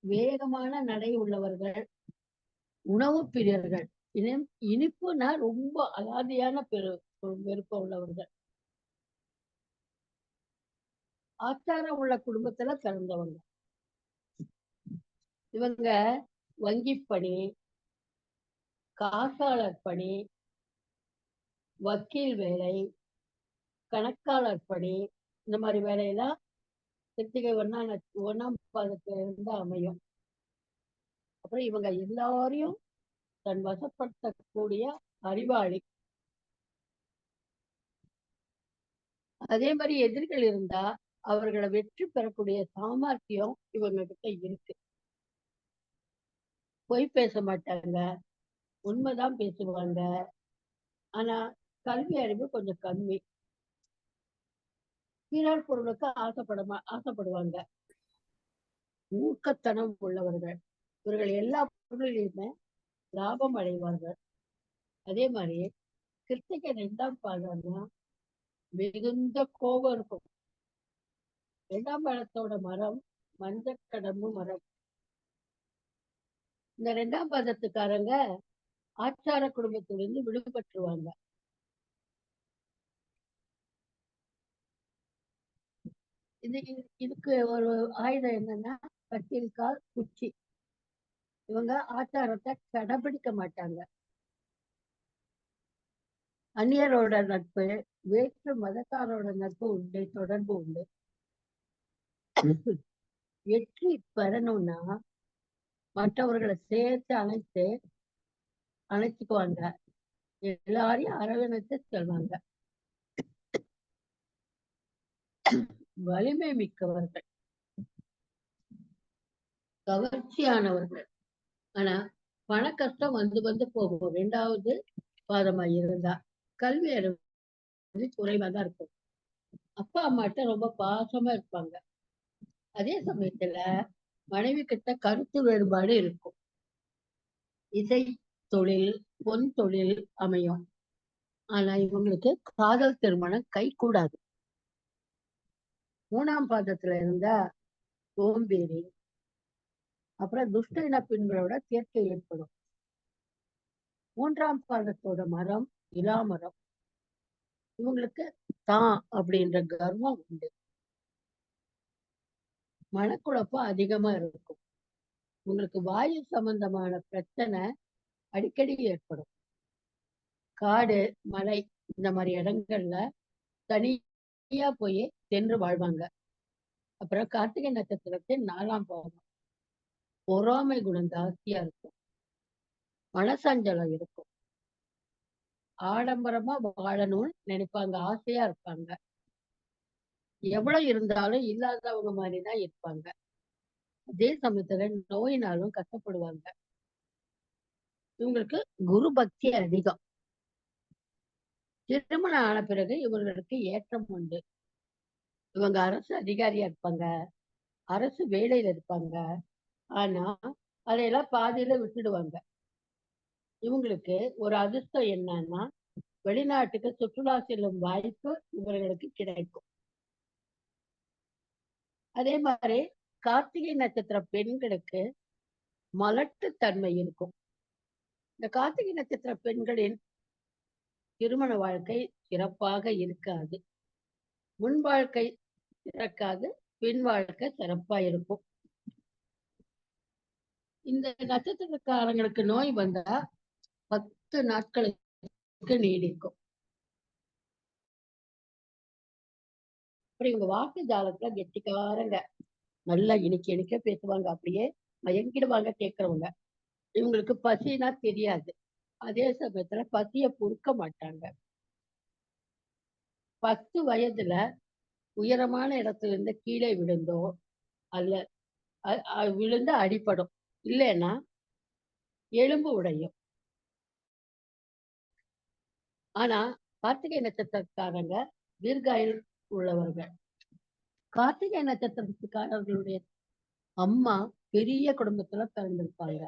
வேகமான நடை உள்ளவர்கள், உணவு பிரியர்கள், இனிப்புனா ரொம்ப அலாதியான விருப்பம் உள்ளவர்கள், ஆச்சாரம் உள்ள குடும்பத்துல பிறந்தவங்க. இவங்க வங்கி பணி, காசாளர் பணி, வக்கீல் வேலை, கணக்காளர் பணி, இந்த மாதிரி வேலையெல்லாம் கிருத்திகை 1ஆம் பாதத்துல இருந்து அமையும். அப்புறம் இவங்க எல்லாரையும் தன் வசப்படுத்தக்கூடிய அறிவாளி. அதே மாதிரி எதிரிகள் இருந்தா அவர்களை வெற்றி பெறக்கூடிய சாமர்த்தியம் இவங்க கிட்ட இருக்கு. பொய் பேச மாட்டாங்க, உண்மைதான் பேசுவாங்க. ஆனா கல்வி அறிவு கொஞ்சம் கம்மி. பிறர் பொருளுக்கு ஆசைப்படுவாங்க. மூர்க்கத்தனம் உள்ளவர்கள். இவர்கள் எல்லா பொருளிலுமே லாபம் அடைவார்கள். அதே மாதிரி கிருத்திகை 2ஆம் பாதம்னா மிகுந்த கோபம் இருக்கும். 2ஆம் பாதத்தோட மரம் மஞ்சக்கடம்பு மரம். இந்த 2ஆம் பாதத்துக்காரங்க ஆச்சார குடும்பத்திலிருந்து விடுபட்டுருவாங்க. இதுக்கு ஒரு ஆயுதம் என்னன்னா கட்டில்கால் குச்சி. இவங்க ஆச்சாரத்தை கடைபிடிக்க மாட்டாங்க. அந்நியரோட நட்பு, வேற்று மதத்தாரோட நட்பு உண்டு, தொடர்பு உண்டு. வெற்றி பெறணும்னா மற்றவர்களை சேர்த்து அணைச்சுக்குவாங்க. எல்லாரையும் அரவணைத்து செல்வாங்க. வலிமை மிக்கவர்கள், கவர்ச்சியானவர்கள். ஆனா பண கஷ்டம் வந்து வந்து போகும் 2வது பாதமா இருந்தா. கல்வி அறிவு குறைவா தான் இருக்கும். அப்பா அம்மாட்ட ரொம்ப பாசமா இருப்பாங்க. அதே சமயத்துல மனைவி கிட்ட கருத்து வேறுபாடு இருக்கும். இசை தொழில், பொன் தொழில் அமையும். ஆனா இவங்களுக்கு காதல் திருமணம் கை கூடாது. 3ஆம் பாதத்துல இருந்தா சோம்பேறி, அப்புறம் துஷ்ட இன பெண்களோட சேர்க்கை ஏற்படும். 3ஆம் பாதத்தோட மரம் இலாமரம். இவங்களுக்கு தான் அப்படின்ற கர்வம் உண்டு. மனக்குழப்பம் அதிகமா இருக்கும். உங்களுக்கு வாயு சம்பந்தமான பிரச்சனை அடிக்கடி ஏற்படும். காடு, மலை இந்த மாதிரி இடங்கள்ல தனியா போய் சென்று வாழ்வாங்க. அப்புறம் கார்த்திகை நட்சத்திரத்தின் 4ஆம் பாதம் பொறாமை குணம் ஜாஸ்தியா இருக்கும். மனசஞ்சலம் இருக்கும். ஆடம்பரமா வாழணும்னு நினைப்பாங்க, ஆசையா இருப்பாங்க. எவ்வளவு இருந்தாலும் இல்லாதவங்க மாதிரிதான் இருப்பாங்க. அதே சமயத்துல நோயினாலும் கஷ்டப்படுவாங்க. இவங்களுக்கு குரு பக்தி அதிகம். திருமணம் ஆன பிறகு இவர்களுக்கு ஏற்றம் உண்டு. இவங்க அரசு அதிகாரியா இருப்பாங்க, அரசு வேலையில இருப்பாங்க. ஆனா அதையெல்லாம் பாதியில விட்டுடுவாங்க. இவங்களுக்கு ஒரு அதிர்ஷ்டம் என்னன்னா வெளிநாட்டுக்கு சுற்றுலா செல்லும் வாய்ப்பு இவர்களுக்கு கிடைக்கும். அதே மாதிரி கார்த்திகை நட்சத்திர பெண்களுக்கு மலட்டுத்தன்மை இருக்கும். இந்த கார்த்திகை நட்சத்திர பெண்களின் திருமண வாழ்க்கை சிறப்பாக இருக்காது. முன் வாழ்க்கை சிறக்காது, பின் வாழ்க்கை சிறப்பா இருக்கும். இந்த நட்சத்திரக்காரங்களுக்கு நோய் வந்தா 10 நாட்களுக்கு நீடிக்கும். அப்புறம் இவங்க வாக்கு ஜாலத்துல கெட்டிக்காரங்க. நல்லா இனிக்க பேசுவாங்க, அப்படியே மயங்கிடுவாங்க கேட்கறவங்க. இவங்களுக்கு பசினா தெரியாது. அதே சமயத்துல பசிய பொறுக்க மாட்டாங்க. 10 வயதுல உயரமான இடத்துல இருந்து கீழே விழுந்தோ அல்ல விழுந்து அடிபடும், இல்லைன்னா எலும்பு உடையும். ஆனா கார்த்திகை நட்சத்திரக்காரங்க தீர்காயுள் உள்ளவர்கள். கார்த்திகை நட்சத்திரத்துக்காரர்களுடைய அம்மா பெரிய குடும்பத்துல பிறந்திருப்பாங்க.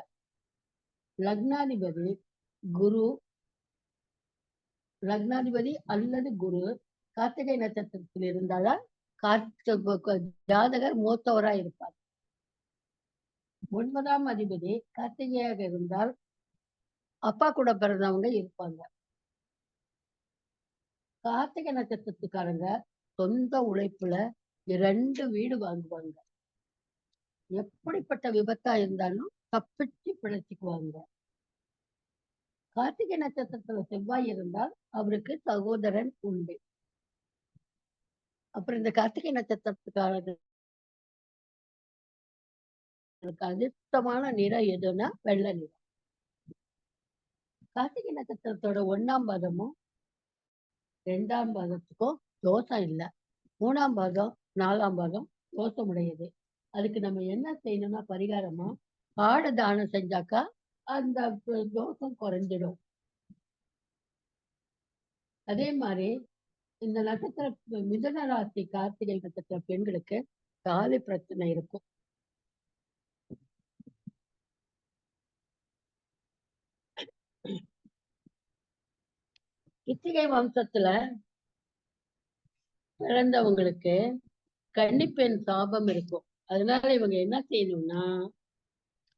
லக்னாதிபதி குரு, லக்னாதிபதி அல்லது குரு கார்த்திகை நட்சத்திரத்தில் இருந்தால்தான் ஜாதகர் மூத்தவரா இருப்பார். 9ஆம் அதிபதி கார்த்திகையாக இருந்தால் அப்பா கூட பிறந்தவங்க இருப்பாங்க. கார்த்திகை நட்சத்திரத்துக்காரங்க சொந்த உழைப்புல 2 வீடு வாங்குவாங்க. எப்படிப்பட்ட விபத்தா இருந்தாலும் தப்பிச்சு பிழைச்சுக்குவாங்க. கார்த்திகை நட்சத்திரத்துல செவ்வாய் இருந்தால் அவருக்கு சகோதரன் உண்டு. அப்புறம் இந்த கார்த்திகை நட்சத்திரத்துக்காரர்களுக்கு அதிர்ஷ்டமான நிறம் எதுன்னா வெள்ளை நிறம். கார்த்திகை நட்சத்திரத்தோட 1ஆம் பாதமும் 2ஆம் பாதத்துக்கும் தோஷம் இல்லை. 3ஆம் பாதம் 4ஆம் பாதம் தோஷம் உடையது. அதுக்கு நம்ம என்ன செய்யணும்னா பரிகாரமா ஆடு தானம் செஞ்சாக்கா அந்த தோஷம் குறைஞ்சிடும். அதே மாதிரி இந்த நட்சத்திர மிதுன ராசி கார்த்திகை நட்சத்திர பெண்களுக்கு தாலி பிரச்சனை இருக்கும். கித்திகை வம்சத்துல பிறந்தவங்களுக்கு கன்னிப்பெண் சாபம் இருக்கும். அதனால இவங்க என்ன செய்யணும்னா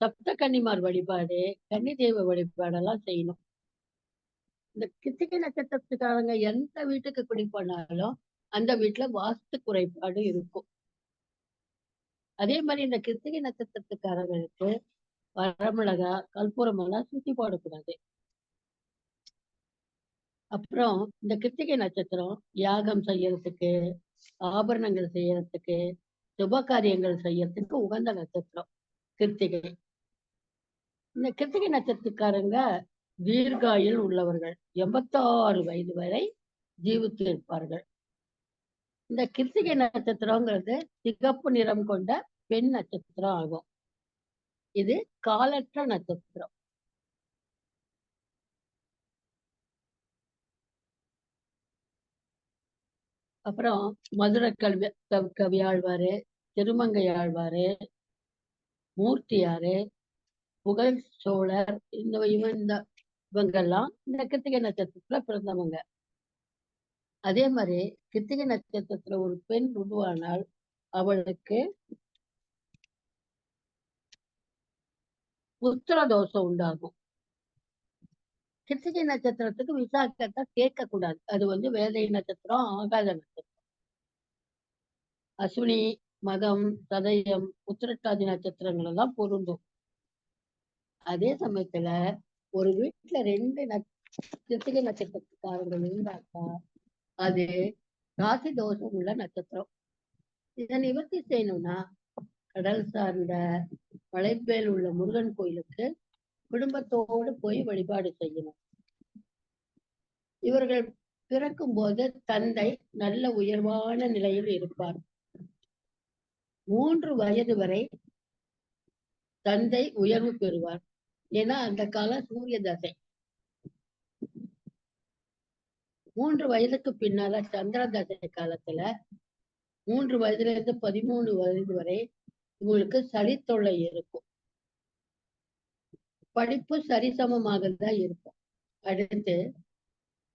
சப்த கன்னிமார் வழிபாடு, கன்னி தெய்வ வழிபாடெல்லாம் செய்யணும். இந்த கித்திகை நட்சத்திரத்துக்காரங்க எந்த வீட்டுக்கு குடி போனாலும் அந்த வீட்டுல வாஸ்து குறைபாடு இருக்கும். அதே மாதிரி இந்த கித்திகை நட்சத்திரத்துக்காரங்களுக்கு வரமிளகா கற்பூரம் எல்லாம் சுத்தி போடக்கூடாது. அப்புறம் இந்த கித்திகை நட்சத்திரம் யாகம் செய்யறதுக்கு, ஆபரணங்கள் செய்யறதுக்கு, சுப காரியங்கள் செய்யறதுக்கு உகந்த நட்சத்திரம் கிருத்திகை. இந்த கிருத்திகை நட்சத்திரக்காரங்க தீர்காயில் உள்ளவர்கள், 86 வயது வரை ஜீவித்து இருப்பார்கள். இந்த கிருத்திகை நட்சத்திரங்கிறது சிகப்பு நிறம் கொண்ட பெண் நட்சத்திரம் ஆகும். இது காலற்ற நட்சத்திரம். அப்புறம் மதுரை கவியாழ்வாரு, திருமங்கை ஆழ்வாரு, மூர்த்தியாரு, புகழ் சோழர், இவங்கெல்லாம் இந்த கிருத்திகை நட்சத்திரத்துல பிறந்தவங்க. அதே மாதிரி கிருத்திகை நட்சத்திரத்துல ஒரு பெண் உருவானால் அவளுக்கு புத்திர தோஷம் உண்டாகும். கிருத்திகை நட்சத்திரத்துக்கு விசாகத்தை கேட்க கூடாது. அது வேதை நட்சத்திரம், ஆகாத நட்சத்திரம். அஸ்வினி, மகம், சதயம், உத்திரட்டாதி நட்சத்திரங்கள் எல்லாம் பொருந்தும். அதே சமயத்துல ஒரு வீட்டுல 2 கிருத்திகை நட்சத்திரக்காரர்கள் இருந்தாக்கா அது ராசி தோஷம் உள்ள நட்சத்திரம். இதை நிவர்த்தி செய்யணும்னா கடல் சார்ந்த மலைப்பேல் உள்ள முருகன் கோயிலுக்கு குடும்பத்தோடு போய் வழிபாடு செய்யணும். இவர்கள் பிறக்கும் போது தந்தை நல்ல உயர்வான நிலையில் இருப்பார். 3 வயது வரை தந்தை உயர்வு பெறுவார். ஏன்னா அந்த காலம் சூரிய தசை. 3 வயதுக்கு பின்னால சந்திர தசை காலத்துல 3 வயதுல இருந்து 13 வயது வரை உங்களுக்கு சளி தொல்லை இருக்கும். படிப்பு சரிசமமாக தான் இருக்கும். அடுத்து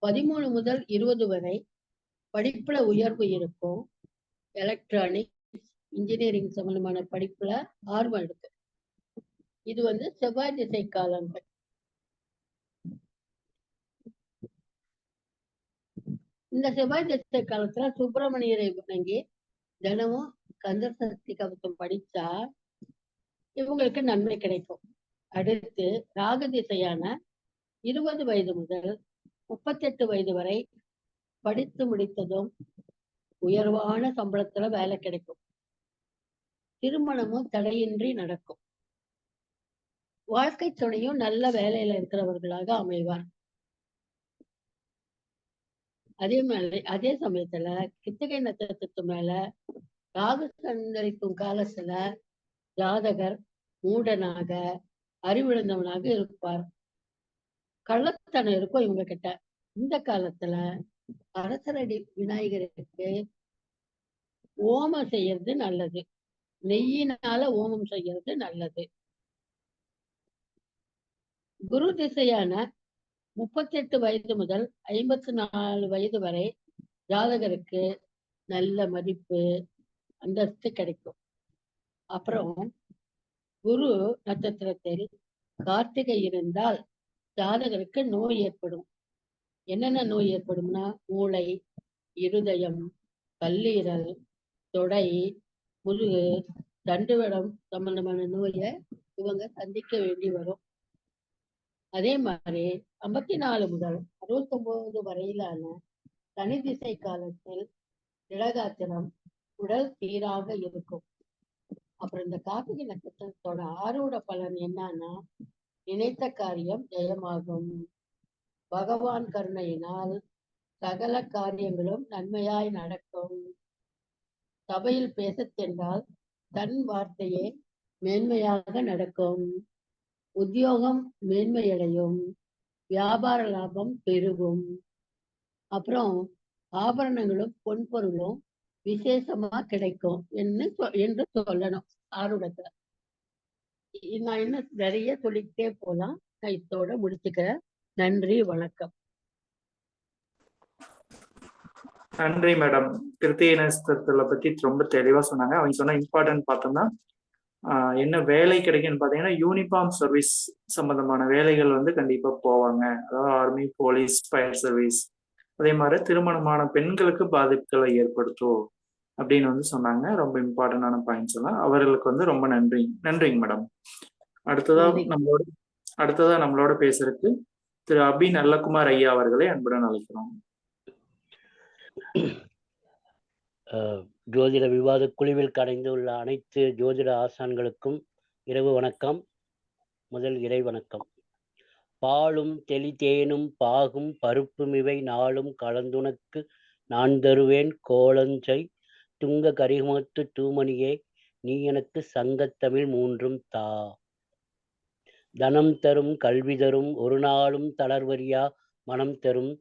13 முதல் 20 வரை படிப்புல உயர்வு இருக்கும். எலக்ட்ரானிக், இன்ஜினியரிங் சம்பந்தமான படிப்புல ஆர்வம் இருக்கு. இது செவ்வாய் திசை காலங்கள். இந்த செவ்வாய் திசை காலத்துல சுப்பிரமணியரை வணங்கி தினமும் கந்த சஷ்டி கவசம் படிச்சா இவங்களுக்கு நன்மை கிடைக்கும். அடுத்து ராகு திசையான 20 வயது முதல் 38 வயது வரை படித்து முடித்ததும் உயர்வான சம்பளத்துல வேலை கிடைக்கும். திருமணமும் தடையின்றி நடக்கும். வாழ்க்கை துணையும் நல்ல வேலையில இருக்கிறவர்களாக அமைவார். அதே சமயத்துல கித்திகை நட்சத்திரத்து மேல ராகு சந்தரிக்கும் காலத்துல ஜாதகர் மூடனாக, அறிவிழந்தவனாக இருப்பார். கள்ளத்தனம் இருக்கும் இவங்க கிட்ட. இந்த காலத்துல அரசரடி விநாயகருக்கு ஓமம் செய்யறது நல்லது. நெய்யினால ஓமம் செய்யறது நல்லது. குரு திசையான 38 வயது முதல் 54 வயது வரை ஜாதகருக்கு நல்ல மதிப்பு, அந்தஸ்து கிடைக்கும். அப்புறம் குரு நட்சத்திரத்தில் கார்த்திகை இருந்தால் ஜாதகருக்கு நோய் ஏற்படும். என்னென்ன நோய் ஏற்படும்னா மூளை, இருதயம், கல்லீரல், தொடை, முதுகு, தண்டுவடம் சம்பந்தமான நோயை இவங்க சந்திக்க வேண்டி வரும். அதே மாதிரி 54 முதல் 69 வரையிலான தனி திசை காலத்தில் திடகாத்திரம், உடல் சீராக இருக்கும். அப்புறம் இந்த கார்த்திகை நட்சத்திரத்தோட ஆரூட பலன் என்னன்னா நினைத்த காரியம் ஜெயமாகும். பகவான் கருணையினால் சகல காரியங்களும் நன்மையாய் நடக்கும். சபையில் பேசச் சென்றால் தன் வார்த்தையே மேன்மையாக நடக்கும். உத்தியோகம் மேன்மையடையும். வியாபார லாபம் பெருகும். அப்புறம் ஆபரணங்களும் பொன்பொருளும் விசேஷமா கிடைக்கும் என்று சொல்லணும் ஆருடத்துல. நான் இன்னும் நிறைய சொல்லிக்கிட்டே போலாம். நான் இதோட முடிச்சுக்கிறேன். நன்றி, வணக்கம். நன்றி மேடம். கிருத்திகை நட்சத்திரத்துல பத்தி ரொம்ப தெளிவா சொன்னாங்க. அவங்க சொன்ன இம்பார்ட்டன்ட் பார்த்தோம்னா என்ன வேலை கிடைக்குன்னு பார்த்தீங்கன்னா யூனிஃபார்ம் சர்வீஸ் சம்பந்தமான வேலைகள் வந்து கண்டிப்பா போவாங்க. அதாவது ஆர்மி, போலீஸ், ஃபயர் சர்வீஸ். அதே மாதிரி திருமணமான பெண்களுக்கு பாதிப்புகளை ஏற்படுத்தும் அப்படின்னு வந்து சொன்னாங்க. ரொம்ப இம்பார்ட்டன்டான பாயிண்ட்ஸ் எல்லாம். அவர்களுக்கு வந்து ரொம்ப நன்றிங்க மேடம். அடுத்ததா நம்மளோட பேசுறதுக்கு திரு அபி நல்லகுமார் ஐயா அவர்களை அன்புடன் அழைக்கிறோம். ஜோதிட விவாத குழுவில் கடைந்துள்ள அனைத்து ஜோதிட ஆசான்களுக்கும் இரவு வணக்கம். முதல் இறை வணக்கம். பாலும் தெளிதேனும் பாகும் பருப்பும் இவை நாளும் கலந்துனக்கு நான் தருவேன் கோலஞ்சை துங்க கரிமுகத்து தூமணியே நீ எனக்கு சங்கத்தமிழ் மூன்றும் தா. தனம் தரும், கல்வி தரும், ஒரு நாளும் தளர்வரியா மனம் தரும்,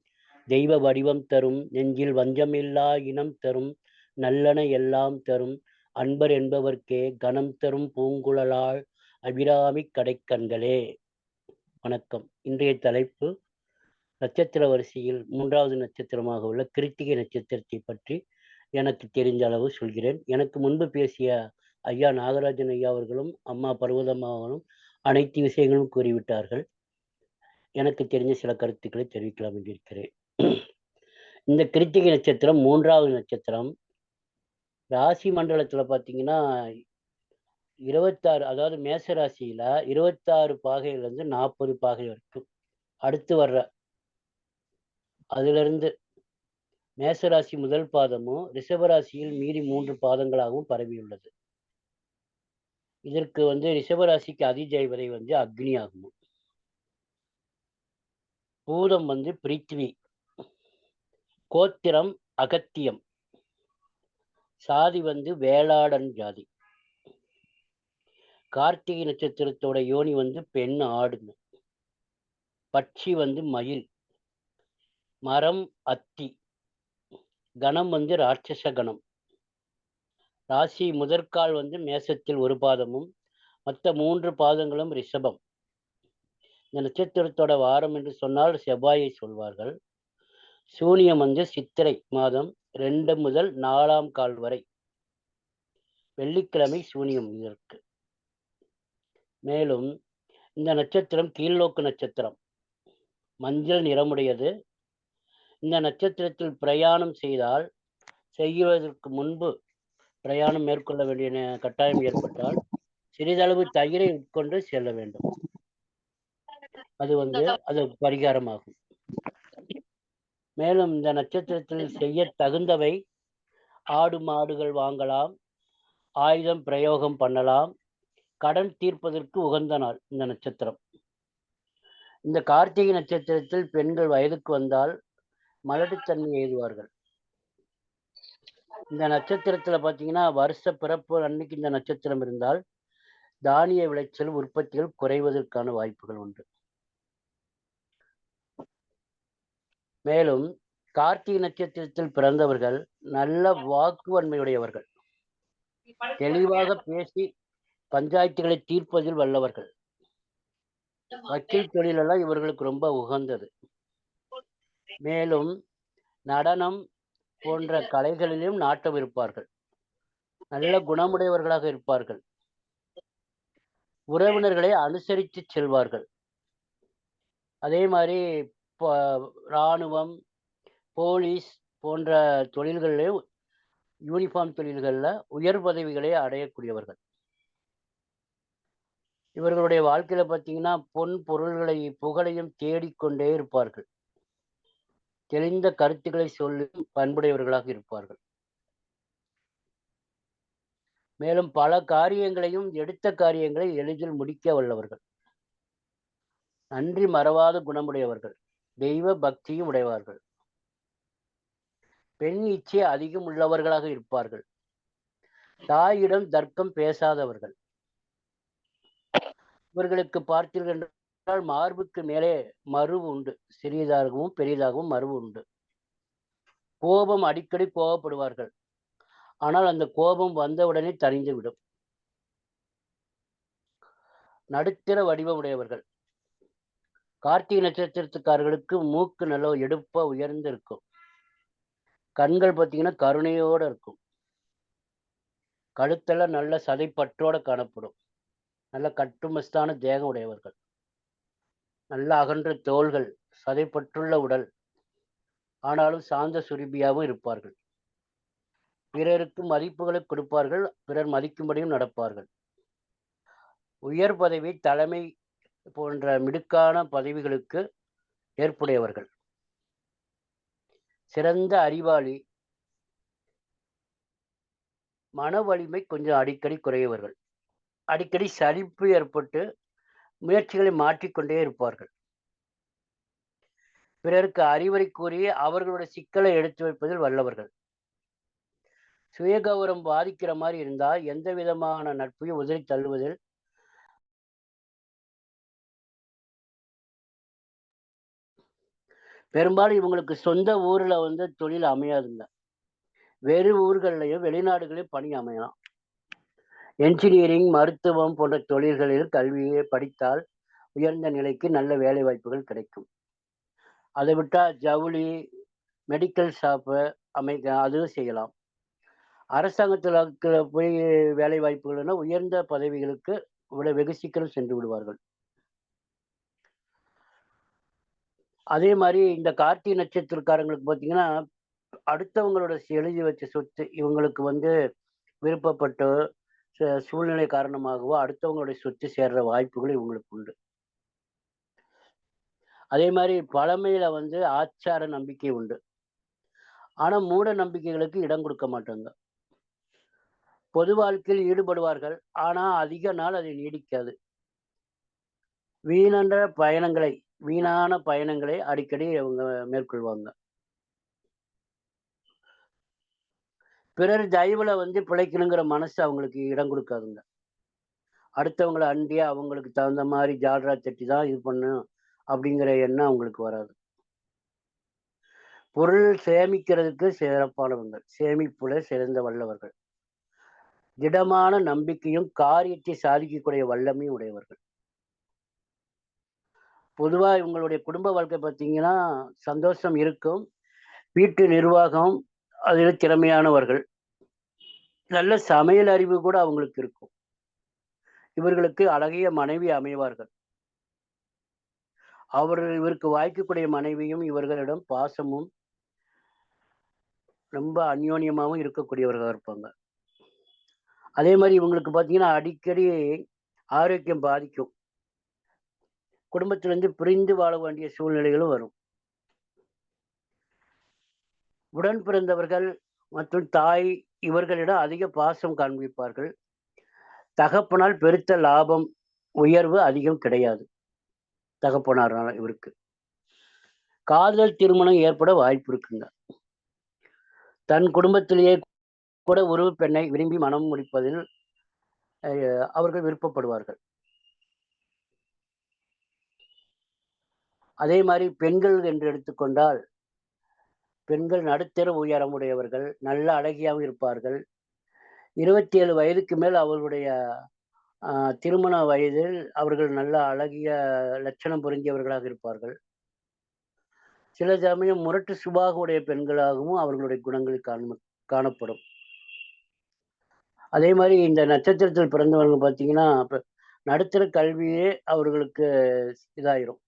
தெய்வ வடிவம் தரும், நெஞ்சில் வஞ்சமில்லா இனம் தரும், நல்லன எல்லாம் தரும், அன்பர் என்பவர்க்கே கணம் தரும் பூங்குழலாள் அபிராமி கடைக்கண்களே. வணக்கம். இன்றைய தலைப்பு நட்சத்திர வரிசையில் 3வது நட்சத்திரமாக உள்ள கிருத்திகை நட்சத்திரத்தை பற்றி எனக்கு தெரிந்த அளவு சொல்கிறேன். எனக்கு முன்பு பேசிய ஐயா நாகராஜன் ஐயா அவர்களும் அம்மா பர்வதம்மா அவர்களும் அனைத்து விஷயங்களும் கூறிவிட்டார்கள். எனக்கு தெரிஞ்ச சில கருத்துக்களை தெரிவிக்கலாம் என்றிருக்கிறேன். இந்த கிருத்திகை நட்சத்திரம் 3வது நட்சத்திரம். ராசி மண்டலத்துல பாத்தீங்கன்னா 26, அதாவது மேச ராசியில 26 பாகையில இருந்து 40 பாகை வரைக்கும் அடுத்து வர்ற அதுல இருந்து மேசராசி முதல் பாதமும் ரிஷபராசியில் மீறி 3 பாதங்களாகவும் பரவியுள்ளது. இதற்கு வந்து ரிஷபராசிக்கு அதிதேவதை வந்து அக்னி ஆகும். பூதம் வந்து பிரித்வி, கோத்திரம் அகத்தியம், சாதி வந்து வேளாடன் ஜாதி. கார்த்திகை நட்சத்திரத்தோட யோனி வந்து பெண் ஆடுங்க. பட்சி வந்து மயில், மரம் அத்தி, கணம் வந்து ராட்சச கணம். ராசி முதற்கால் வந்து மேசத்தில் 1 பாதமும் மற்ற 3 பாதங்களும் ரிஷபம். இந்த நட்சத்திரத்தோட வாரம் என்று சொன்னால் செவ்வாயை சொல்வார்கள். சூனியம் வந்து சித்திரை மாதம் 2 முதல் 4ஆம் கால் வரை வெள்ளிக்கிழமை சூனியம் இதற்கு. மேலும் இந்த நட்சத்திரம் கீழ்நோக்கு நட்சத்திரம், மஞ்சள் நிறமுடையது. இந்த நட்சத்திரத்தில் பிரயாணம் செய்வதற்கு முன்பு பிரயாணம் மேற்கொள்ள வேண்டிய கட்டாயம் ஏற்பட்டால் சிறிதளவு தயிரை உட்கொண்டு செல்ல வேண்டும். அது பரிகாரமாகும். மேலும் இந்த நட்சத்திரத்தில் செய்ய தகுந்தவை ஆடு மாடுகள் வாங்கலாம், ஆயுதம் பிரயோகம் பண்ணலாம், கடன் தீர்ப்பதற்கு உகந்த நாள் இந்த நட்சத்திரம். இந்த கார்த்திகை நட்சத்திரத்தில் பெண்கள் வயதுக்கு வந்தால் மலட்டுத்தன்மை எழுதுவார்கள். இந்த நட்சத்திரத்துல பாத்தீங்கன்னா வருஷ பிறப்பு அன்னைக்கு இந்த நட்சத்திரம் இருந்தால் தானிய விளைச்சல் உற்பத்திகள் குறைவதற்கான வாய்ப்புகள் உண்டு. மேலும் கார்த்திகை நட்சத்திரத்தில் பிறந்தவர்கள் நல்ல வாக்குவன்மையுடையவர்கள், தெளிவாக பேசி பஞ்சாயத்துகளை தீர்ப்பதில் வல்லவர்கள். வக்கீல் தொழிலெல்லாம் இவர்களுக்கு ரொம்ப உகந்தது. மேலும் நடனம் போன்ற கலைகளிலும் நாட்டம் இருப்பார்கள். நல்ல குணமுடையவர்களாக இருப்பார்கள். உறவினர்களை அனுசரித்து செல்வார்கள். அதே மாதிரி இராணுவம், போலீஸ் போன்ற தொழில்களிலே யூனிஃபார்ம் தொழில்களில் உயர் பதவிகளை அடையக்கூடியவர்கள். இவர்களுடைய வாழ்க்கையில பார்த்தீங்கன்னா பொன் பொருள்களை புகழையும் தேடிக்கொண்டே இருப்பார்கள். தெளிந்த கருத்துக்களை சொல்லும் பண்புடையவர்களாக இருப்பார்கள். மேலும் பல காரியங்களையும் எடுத்த காரியங்களை எளிதில் முடிக்க வல்லவர்கள். நன்றி மறவாத குணமுடையவர்கள், தெய்வ பக்தியும் உடையவர்கள். பெண் இச்சை அதிகம் உள்ளவர்களாக இருப்பார்கள். தாயிடம் தர்க்கம் பேசாதவர்கள். இவர்களுக்கு பார்த்தீர்கள் என்றால் மார்புக்கு மேலே மருவு உண்டு. சிறியதாகவும் பெரியதாகவும் மருவு உண்டு. கோபம் அடிக்கடி கோபப்படுவார்கள். ஆனால் அந்த கோபம் வந்தவுடனே தணிந்து விடும். நடுத்தர வடிவமுடையவர்கள். கார்த்திகை நட்சத்திரத்துக்காரர்களுக்கு மூக்கு நல்ல எடுப்பா உயர்ந்து இருக்கும். கண்கள் பார்த்தீங்கன்னா கருணையோட இருக்கும். கழுத்தெல்லாம் நல்ல சதைப்பற்றோட காணப்படும். நல்ல கட்டுமஸ்தான தேகம் உடையவர்கள். நல்ல அகன்ற தோள்கள், சதைப்பற்றுள்ள உடல். ஆனாலும் சாந்த சுரபியாகவும் இருப்பார்கள். பிறருக்கு மதிப்புகளை கொடுப்பார்கள். பிறர் மதிக்கும்படியும் நடப்பார்கள். உயர் பதவி, தலைமை போன்ற மிடுக்கான பதவிகளுக்கு ஏற்புடையவர்கள். சிறந்த அறிவாளி. மன வலிமை கொஞ்சம் அடிக்கடி குறையவர்கள். அடிக்கடி சலிப்பு ஏற்பட்டு முயற்சிகளை மாற்றிக்கொண்டே இருப்பார்கள். பிறருக்கு அறிவுரை கூறி அவர்களுடைய சிக்கலை எடுத்து வைப்பதில் வல்லவர்கள். சுயகௌரவம் பாதிக்கிற மாதிரி இருந்தால் எந்த விதமான நட்பையும் உதறி தள்ளுவதில் பெரும்பாலும் இவங்களுக்கு சொந்த ஊர்ல தொழில் அமையாதுங்க. வேறு ஊர்கள்லயும் வெளிநாடுகளையும் பணி அமையலாம். என்ஜினியரிங், மருத்துவம் போன்ற தொழில்களில் கல்வியை படித்தால் உயர்ந்த நிலைக்கு நல்ல வேலை வாய்ப்புகள் கிடைக்கும். அதை விட்டா ஜவுளி, மெடிக்கல் ஷாப்பு அதுவும் செய்யலாம். அரசாங்கத்தில் போய் வேலை வாய்ப்புகள்னா உயர்ந்த பதவிகளுக்கு வெகு சீக்கிரம் சென்று விடுவார்கள். அதே மாதிரி இந்த கார்த்திகை நட்சத்திரக்காரங்களுக்கு பார்த்தீங்கன்னா அடுத்தவங்களோட எழுதி வச்ச சொத்து இவங்களுக்கு விருப்பப்பட்ட சூழ்நிலை காரணமாகவோ அடுத்தவங்களுடைய சொத்து சேர்ற வாய்ப்புகள் இவங்களுக்கு உண்டு. அதே மாதிரி பழமையில ஆச்சார நம்பிக்கை உண்டு. ஆனா மூட நம்பிக்கைகளுக்கு இடம் கொடுக்க மாட்டாங்க. பொது வாழ்க்கையில் ஈடுபடுவார்கள். ஆனா அதிக நாள் அது நீடிக்காது. வீணான பயணங்களை அடிக்கடி அவங்க மேற்கொள்வாங்க. பிறர் தயவுல பிழைக்கணுங்கிற மனசு அவங்களுக்கு இடம் கொடுக்காதுங்க. அடுத்தவங்களை அண்டியா அவங்களுக்கு தகுந்த மாதிரி ஜால்ரா தட்டி தான் இது பண்ணும் அப்படிங்கிற எண்ணம் அவங்களுக்கு வராது. பொருள் சேமிக்கிறதுக்கு சிறப்பானவங்க. சேமிப்புல சிறந்த வல்லவர்கள். திடமான நம்பிக்கையும் காரியத்தை சாதிக்கக்கூடிய வல்லமையும் உடையவர்கள். பொதுவா இவங்களுடைய குடும்ப வாழ்க்கை பார்த்தீங்கன்னா சந்தோஷம் இருக்கும். வீட்டு நிர்வாகம் அதில் திறமையானவர்கள். நல்ல சமையல் அறிவு கூட அவங்களுக்கு இருக்கும். இவர்களுக்கு அழகிய மனைவி அமைவார்கள். இவருக்கு வாய்க்கக்கூடிய மனைவியும் இவர்களிடம் பாசமும் ரொம்ப அந்யோன்யமாகவும் இருக்கக்கூடியவர்களாக இருப்பாங்க. அதே மாதிரி இவங்களுக்கு பார்த்தீங்கன்னா அடிக்கடி ஆரோக்கியம் பாதிக்கும். குடும்பத்திலிருந்து பிரிந்து வாழ வேண்டிய சூழ்நிலைகளும் வரும். உடன் பிறந்தவர்கள் மற்றும் தாய் இவர்களிடம் அதிக பாசம் காண்பிப்பார்கள். தகப்பனால் பெருத்த லாபம், உயர்வு அதிகம் கிடையாது. தகப்பனாரான இவருக்கு காதல் திருமணம் ஏற்பட வாய்ப்பு இருக்குங்க. தன் குடும்பத்திலேயே கூட ஒரு பெண்ணை விரும்பி மனம் முடிப்பதில் அவர்கள் விருப்பப்படுவார்கள். அதே மாதிரி பெண்கள் என்று எடுத்துக்கொண்டால் பெண்கள் நடுத்தர உயரமுடையவர்கள், நல்ல அழகியாகவும் இருப்பார்கள். 27 வயதுக்கு மேல் அவர்களுடைய திருமண வயதில் அவர்கள் நல்ல அழகிய லட்சணம் பொருந்தியவர்களாக இருப்பார்கள். சில சமயம் முரட்டு சுபாக உடைய பெண்களாகவும் அவர்களுடைய குணங்கள் காணப்படும். அதே மாதிரி இந்த நட்சத்திரத்தில் பிறந்தவர்கள் பார்த்தீங்கன்னா நடுத்தர கல்வியே அவர்களுக்கு இதாயிரும்.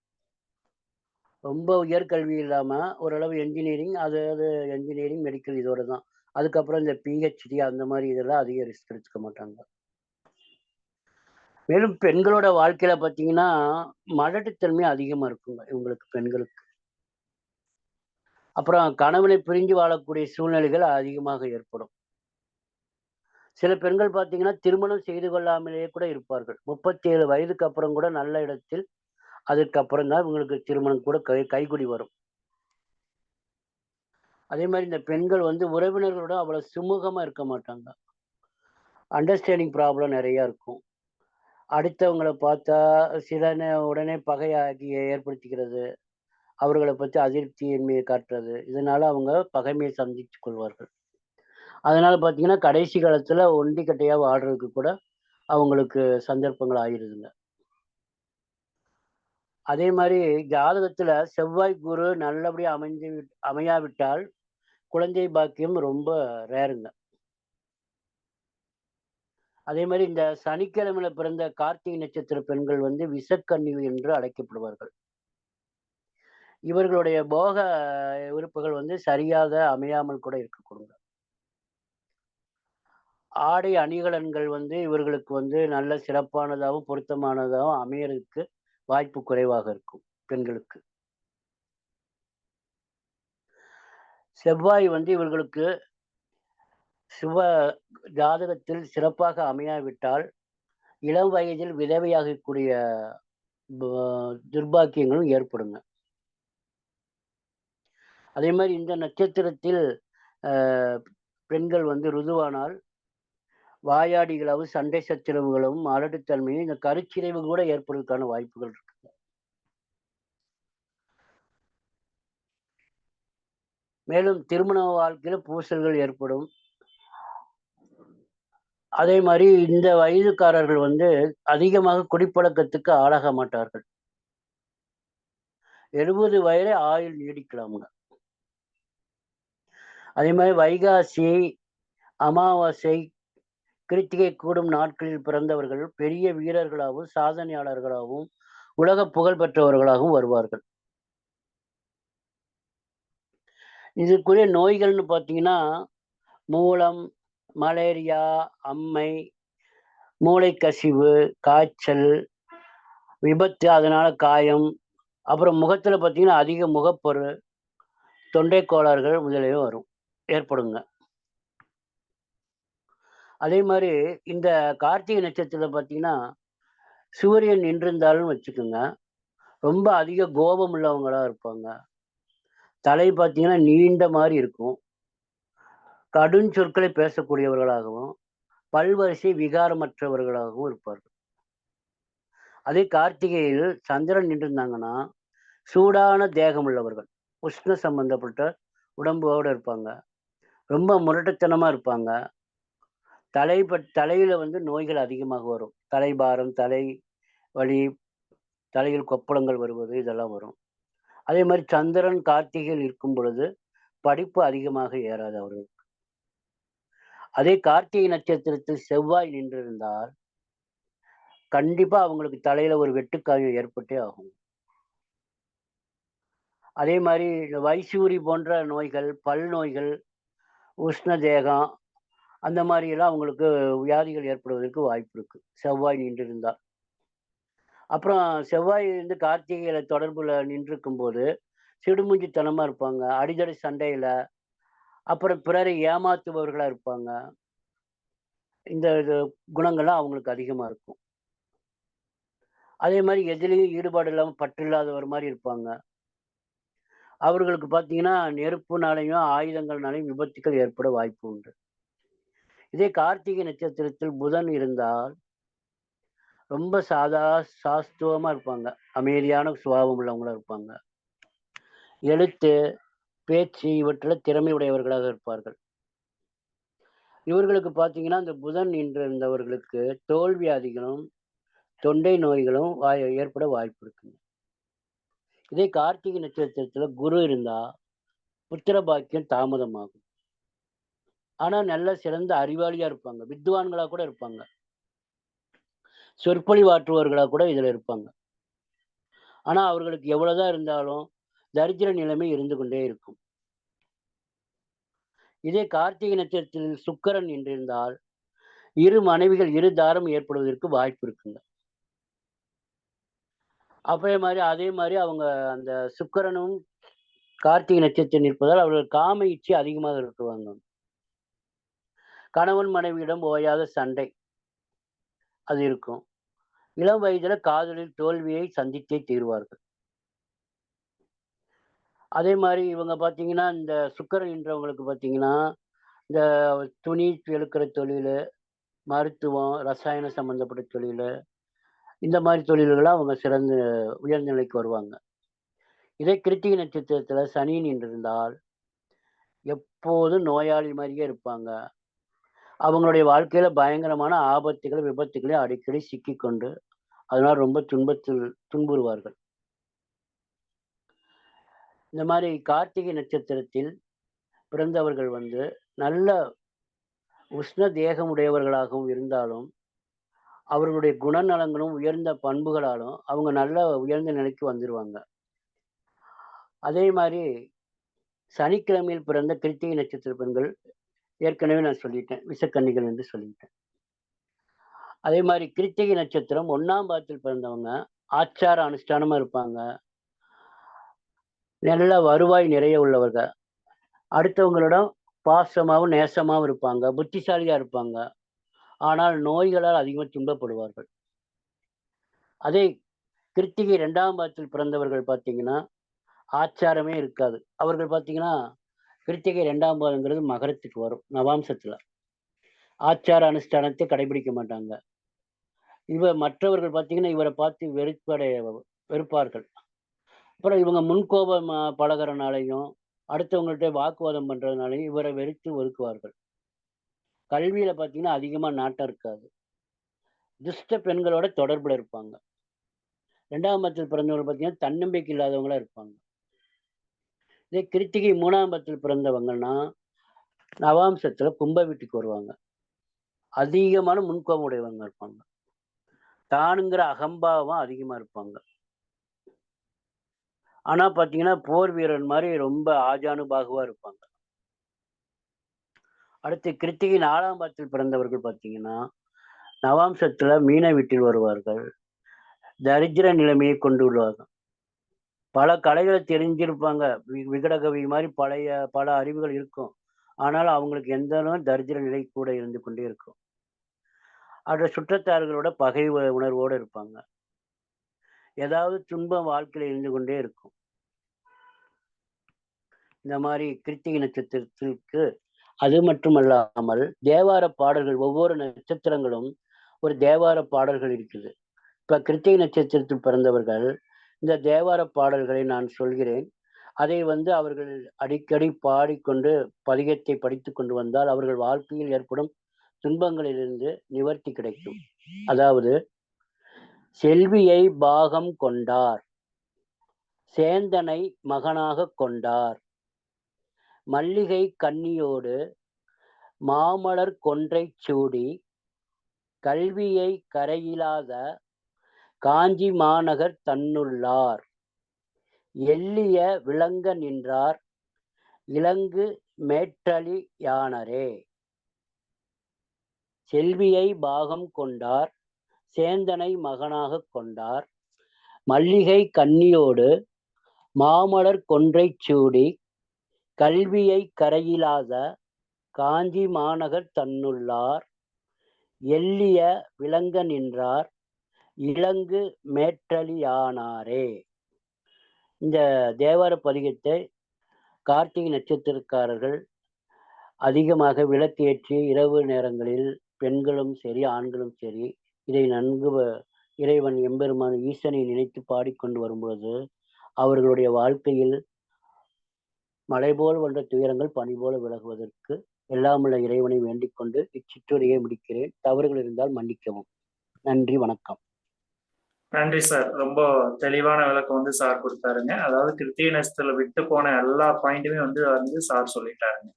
ரொம்ப உயர்கல்வி இல்லாம ஓரளவு என்ஜினியரிங், அதாவது என்ஜினியரிங், மெடிக்கல் இதோட தான். அதுக்கப்புறம் இந்த பிஹெச்டி அந்த மாதிரி இதெல்லாம் அதிக ரிஸ்க் எடுத்துக்க மாட்டாங்க. மேலும் பெண்களோட வாழ்க்கையில பார்த்தீங்கன்னா மலட்டுத்தன்மை அதிகமா இருக்குங்க இவங்களுக்கு, பெண்களுக்கு. அப்புறம் கணவனை பிரிஞ்சு வாழக்கூடிய சூழ்நிலைகள் அதிகமாக ஏற்படும். சில பெண்கள் பார்த்தீங்கன்னா திருமணம் செய்து கொள்ளாமலேயே கூட இருப்பார்கள். 37 வயதுக்கு அப்புறம் கூட நல்ல இடத்தில் அதுக்கப்புறம் தான் இவங்களுக்கு திருமணம் கூட கைகூடி வரும். அதே மாதிரி இந்த பெண்கள் வந்து உறவினர்களோட அவ்வளவு சுமூகமா இருக்க மாட்டாங்க. அண்டர்ஸ்டாண்டிங் ப்ராப்ளம் நிறைய இருக்கும். அடுத்தவங்களை பார்த்தா உடனே பகையாகி ஏற்படுத்திக்கிறது, அவர்களை பற்றி அதிருப்தியின்மையை காட்டுறது, இதனால அவங்க பகைமையை சந்திச்சு கொள்வார்கள். அதனால பார்த்தீங்கன்னா கடைசி காலத்துல ஒண்டி கட்டையா வாழ்றதுக்கு கூட அவங்களுக்கு சந்தர்ப்பங்கள் ஆகிருதுங்க. அதே மாதிரி ஜாதகத்துல செவ்வாய் குரு நல்லபடியா அமையாவிட்டால் குழந்தை பாக்கியம் ரொம்ப ரேருங்க. அதே மாதிரி இந்த சனிக்கிழமையில பிறந்த கார்த்திகை நட்சத்திர பெண்கள் வந்து விஷக்கன்னி என்று அழைக்கப்படுவார்கள். இவர்களுடைய போக உறுப்புகள் வந்து சரியாக அமையாமல் கூட இருக்கக்கூடும். ஆடை அணிகலன்கள் வந்து இவர்களுக்கு வந்து நல்ல சிறப்பானதாகவும் பொருத்தமானதாகவும் அமையறதுக்கு வாய்ப்பு குறைவாக இருக்கும் பெண்களுக்கு. செவ்வாய் வந்து இவர்களுக்கு சுப ஜாதகத்தில் சிறப்பாக அமையாவிட்டால் இளம் வயதில் விதவையாகக்கூடிய துர்பாக்கியங்களும் ஏற்படுங்க. அதே மாதிரி இந்த நட்சத்திரத்தில் பெண்கள் வந்து ருதுவானால் வாயாடிகளாகவும் சண்டை சச்சரவுகளும் அலட்டுத்தன்மையும் இந்த கருச்சிதைவு கூட ஏற்படுவதற்கான வாய்ப்புகள் இருக்கு. மேலும் திருமண வாழ்க்கையில பூசல்கள் ஏற்படும். அதே மாதிரி இந்த வயதுக்காரர்கள் வந்து அதிகமாக குடிப்பழக்கத்துக்கு ஆளாக மாட்டார்கள். 70 வயதை ஆயுள் நீடிக்கலாமுங்க. அதே மாதிரி வைகாசி, அமாவாசை, கிருத்திகை கூடும் நாட்களில் பிறந்தவர்கள் பெரிய வீரர்களாகவும் சாதனையாளர்களாகவும் உலக புகழ் பெற்றவர்களாகவும் வருவார்கள். இதுக்குரிய நோய்கள்னு பார்த்தீங்கன்னா மூலம், மலேரியா, அம்மை, மூளைக்கசிவு, காய்ச்சல், விபத்து அதனால காயம், அப்புறம் முகத்துல பார்த்தீங்கன்னா அதிக முகப்பரு, தொண்டை கோளாறுகள் முதலியவை ஏற்படுங்க. அதே மாதிரி இந்த கார்த்திகை நட்சத்திரத்துல பார்த்தீங்கன்னா சூரியன் நின்றிருந்தாலும் வச்சுக்கோங்க, ரொம்ப அதிக கோபம் உள்ளவங்களா இருப்பாங்க. தலை பார்த்தீங்கன்னா நீண்ட மாதிரி இருக்கும். கடும் சொற்களை பேசக்கூடியவர்களாகவும் பல்வரிசை விகாரமற்றவர்களாகவும் இருப்பார்கள். அதே கார்த்திகையில் சந்திரன் நின்றிருந்தாங்கன்னா சூடான தேகம் உள்ளவர்கள், உஷ்ண சம்பந்தப்பட்ட உடம்போடு இருப்பாங்க. ரொம்ப முரட்டுத்தனமா இருப்பாங்க. தலையில வந்து நோய்கள் அதிகமாக வரும். தலைபாரம், தலை வலி, தலையில் கொப்பளங்கள் வருவது இதெல்லாம் வரும். அதே மாதிரி சந்திரன் கார்த்திகையில் இருக்கும் பொழுது படிப்பு அதிகமாக ஏறாது அவர்களுக்கு. அதே கார்த்திகை நட்சத்திரத்தில் செவ்வாய் நின்றிருந்தால் கண்டிப்பா அவங்களுக்கு தலையில ஒரு வெட்டுக்காயம் ஏற்பட்டே ஆகும். அதே மாதிரி இந்த வைசூரி போன்ற நோய்கள், பல் நோய்கள், உஷ்ண தேகம் அந்த மாதிரி எல்லாம் அவங்களுக்கு வியாதிகள் ஏற்படுவதற்கு வாய்ப்பு இருக்கு செவ்வாய் நின்றிருந்தால். அப்புறம் செவ்வாய் வந்து கார்த்திகையில தொடர்புல நின்றுருக்கும் போது சிடுமூஞ்சித்தனமா இருப்பாங்க. அடிதடி சண்டையில, அப்புறம் பிறரை ஏமாத்துபவர்களா இருப்பாங்க. இந்த குணங்கள்லாம் அவங்களுக்கு அதிகமா இருக்கும். அதே மாதிரி எதிலையும் ஈடுபாடு இல்லாம பற்று இல்லாதவர் மாதிரி இருப்பாங்க. அவர்களுக்கு பார்த்தீங்கன்னா நெருப்புனாலையும் ஆயுதங்கள்னாலையும் விபத்துக்கள் ஏற்பட வாய்ப்பு உண்டு. இதே கார்த்திகை நட்சத்திரத்தில் புதன் இருந்தால் ரொம்ப சாஸ்துவமா இருப்பாங்க. அமைதியான சுபாவம் உள்ளவங்களா இருப்பாங்க. எழுத்து, பேச்சு இவற்றில திறமை உடையவர்களாக இருப்பார்கள். இவர்களுக்கு பார்த்தீங்கன்னா இந்த புதன் இருந்தவர்களுக்கு தோல் வியாதிகளும் தொண்டை நோய்களும் ஏற்பட வாய்ப்பு இருக்குங்க. இதே கார்த்திகை நட்சத்திரத்துல குரு இருந்தா புத்திர பாக்கியம் தாமதமாகும். ஆனா நல்ல சிறந்த அறிவாளியா இருப்பாங்க. வித்வான்களா கூட இருப்பாங்க. சொற்பொழிவாற்றுவர்களா கூட இதுல இருப்பாங்க. ஆனா அவர்களுக்கு எவ்வளவுதான் இருந்தாலும் தரித்திர நிலைமை இருந்து கொண்டே இருக்கும். இதே கார்த்திகை நட்சத்திரத்தில் சுக்கிரன் என்றிருந்தால் இரு மனைவிகள் இரு தாரம் ஏற்படுவதற்கு வாய்ப்பு இருக்குங்க. அதே மாதிரி அவங்க அந்த சுக்கிரனும் கார்த்திகை நட்சத்திரம் இருப்பதால் அவர்கள் காம இச்சை அதிகமாக இருக்குவாங்க. கணவன் மனைவியிடம் ஓயாத சண்டை அது இருக்கும். இளம் வயதுல காதலில் தோல்வியை சந்தித்தே தீர்வார்கள். அதே மாதிரி இவங்க பார்த்தீங்கன்னா, இந்த சுக்கிரன்றவங்களுக்கு பார்த்தீங்கன்னா, இந்த துணி வெளுக்கிற தொழிலு, மருத்துவம், ரசாயன சம்மந்தப்பட்ட தொழிலு, இந்த மாரி தொழில்கள்ல அவங்க சிறந்து உயர்ந்த நிலைக்கு வருவாங்க. இதே கிருத்திகை நட்சத்திரத்தில சனி நின்றிருந்தால், எப்போதும் நோயாளி மாரியே இருப்பாங்க. அவங்களுடைய வாழ்க்கையில பயங்கரமான ஆபத்துகள், விபத்துகளை அடிக்கடி சிக்கிக்கொண்டு, அதனால ரொம்ப துன்புறுவார்கள். இந்த மாரி கார்த்திகை நட்சத்திரத்தில் பிறந்தவர்கள் வந்து நல்ல உஷ்ண தேகம் உடையவர்களாகவும் இருந்தாலும், அவர்களுடைய குணநலங்களும், உயர்ந்த பண்புகளாலும் அவங்க நல்ல உயர்ந்த நிலைக்கு வந்துருவாங்க. அதே மாரி சனிக்கிழமையில் பிறந்த கிருத்திகை நட்சத்திர பெண்கள் ஏற்கனவே நான் சொல்லிட்டேன். விஷக்கன்னிகள் என்று சொல்லிட்டேன். அதே மாரி கிருத்திகை நட்சத்திரம் 1ஆம் பாதத்தில் பிறந்தவங்க ஆச்சார அனுஷ்டானமா இருப்பாங்க. நல்ல வருவாய் நிறைய உள்ளவங்க. அடுத்தவங்களிடம் பாசமாவும், நேசமாவும் இருப்பாங்க. புத்திசாலியா இருப்பாங்க. ஆனால் நோய்களால் அதிகமா துன்பப்படுவார்கள். அதே கிருத்திகை 2ஆம் பாதத்தில் பிறந்தவர்கள் பார்த்தீங்கன்னா, ஆச்சாரமே இருக்காது. அவர்கள் பார்த்தீங்கன்னா, கிருத்திகை 2ஆம் பாதங்கிறது மகரத்துக்கு வரும், நவாம்சத்துல. ஆச்சார அனுஷ்டானத்தை கடைபிடிக்க மாட்டாங்க. மற்றவர்கள் பார்த்தீங்கன்னா, இவர பார்த்து வெறுப்பார்கள். அப்புறம் இவங்க முன்கோபம் பழகுறனாலயும், அடுத்தவங்கள்ட்ட வாக்குவாதம் பண்றதுனாலயும் இவர வெறுத்து ஒதுக்குவார்கள். கல்வியில பார்த்தீங்கன்னா, அதிகமா நாட்டம் இருக்காது. துஷ்ட பெண்களோட தொடர்புல இருப்பாங்க. 2ஆம் பாதத்தில் பிறந்தவங்க பார்த்தீங்கன்னா, தன்னம்பிக்கை இல்லாதவங்களா இருப்பாங்க. இதே கிருத்திகை 3ஆம் பாதத்தில் பிறந்தவங்கன்னா, நவாம்சத்துல கும்ப வீட்டுக்கு வருவாங்க. அதிகமான முன்கோபம் உடையவங்க இருப்பாங்க. தானுங்கிற அகம்பாவம் அதிகமா இருப்பாங்க. ஆனா பார்த்தீங்கன்னா, போர் வீரன் மாரி ரொம்ப ஆஜானுபாகுவா இருப்பாங்க. அடுத்து கிருத்திகை 4ஆம் பாதத்தில் பிறந்தவர்கள் பார்த்தீங்கன்னா, நவாம்சத்துல மீன வீட்டில் வருவார்கள். தரித்திர நிலைமையை கொண்டுள்ளார்கள். பல கலைகள தெரிஞ்சிருப்பாங்க. விகடகவி மாரி பல அறிவுகள் இருக்கும். ஆனால் அவங்களுக்கு எந்த தரித்திர நிலை கூட இருந்து கொண்டே இருக்கும். சுற்றத்தார்களோட பகை உணர்வோடு இருப்பாங்க. ஏதாவது துன்பம் வாழ்க்கையில இருந்து கொண்டே இருக்கும். இந்த மாரி கிருத்திகை நட்சத்திரத்திற்கு அது மட்டுமல்லாமல் தேவார பாடல்கள், ஒவ்வொரு நட்சத்திரங்களும் ஒரு தேவார பாடல்கள் இருக்குது. இப்ப கிருத்திகை நட்சத்திரத்தில் பிறந்தவர்கள் இந்த தேவார பாடல்களை நான் சொல்கிறேன். அதை அவர்கள் அடிக்கடி பாடிக்கொண்டு பதிகத்தை படித்துக் கொண்டு வந்தால் அவர்கள் வாழ்க்கையில் ஏற்படும் துன்பங்களிலிருந்து நிவர்த்தி கிடைக்கும். அதாவது, செல்வியை பாகம் கொண்டார், சேந்தனை மகனாக கொண்டார், மல்லிகை கன்னியோடு மாமலர் கொன்றைச் சூடி, கல்வியை கரையிலாத காஞ்சி மாநகர் தன்னுள்ளார், எள்ளிய விளங்க நின்றார் இலங்கு மேற்றளி யானரே. செல்வியை பாகம் கொண்டார், சேந்தனை மகனாக கொண்டார், மல்லிகை கன்னியோடு மாமலர் கொன்றைச் சூடி, கல்வியை கரையிலாத காஞ்சி மாநகர் தன்னுள்ளார், எள்ளிய விளங்க நின்றார் இலங்கு மேற்றளி யானாரே. இந்த தேவார பதிகத்தை கார்த்திகை நட்சத்திரக்காரர்கள் அதிகமாக விளக்கேற்றி இரவு நேரங்களில் பெண்களும் சரி, ஆண்களும் சரி, இதை நன்கு இறைவன் எம்பெருமான் ஈசனை நினைத்து பாடிக்கொண்டு வரும்பொழுது அவர்களுடைய வாழ்க்கையில் மழை போல் வந்த துயரங்கள் பனி போல விலகுவதற்கு எல்லாமுள்ள இறைவனை வேண்டிக் கொண்டு இச்சிற்றுரையை முடிக்கிறேன். தவறுகள் இருந்தால் மன்னிக்கவும். நன்றி, வணக்கம். நன்றி சார். ரொம்ப தெளிவான விளக்கம் சார் கொடுத்தாருங்க. அதாவது கிருத்திகை நட்சத்திரத்துல விட்டு போன எல்லா பாயிண்ட்டுமே சார் சொல்லிட்டாருங்க.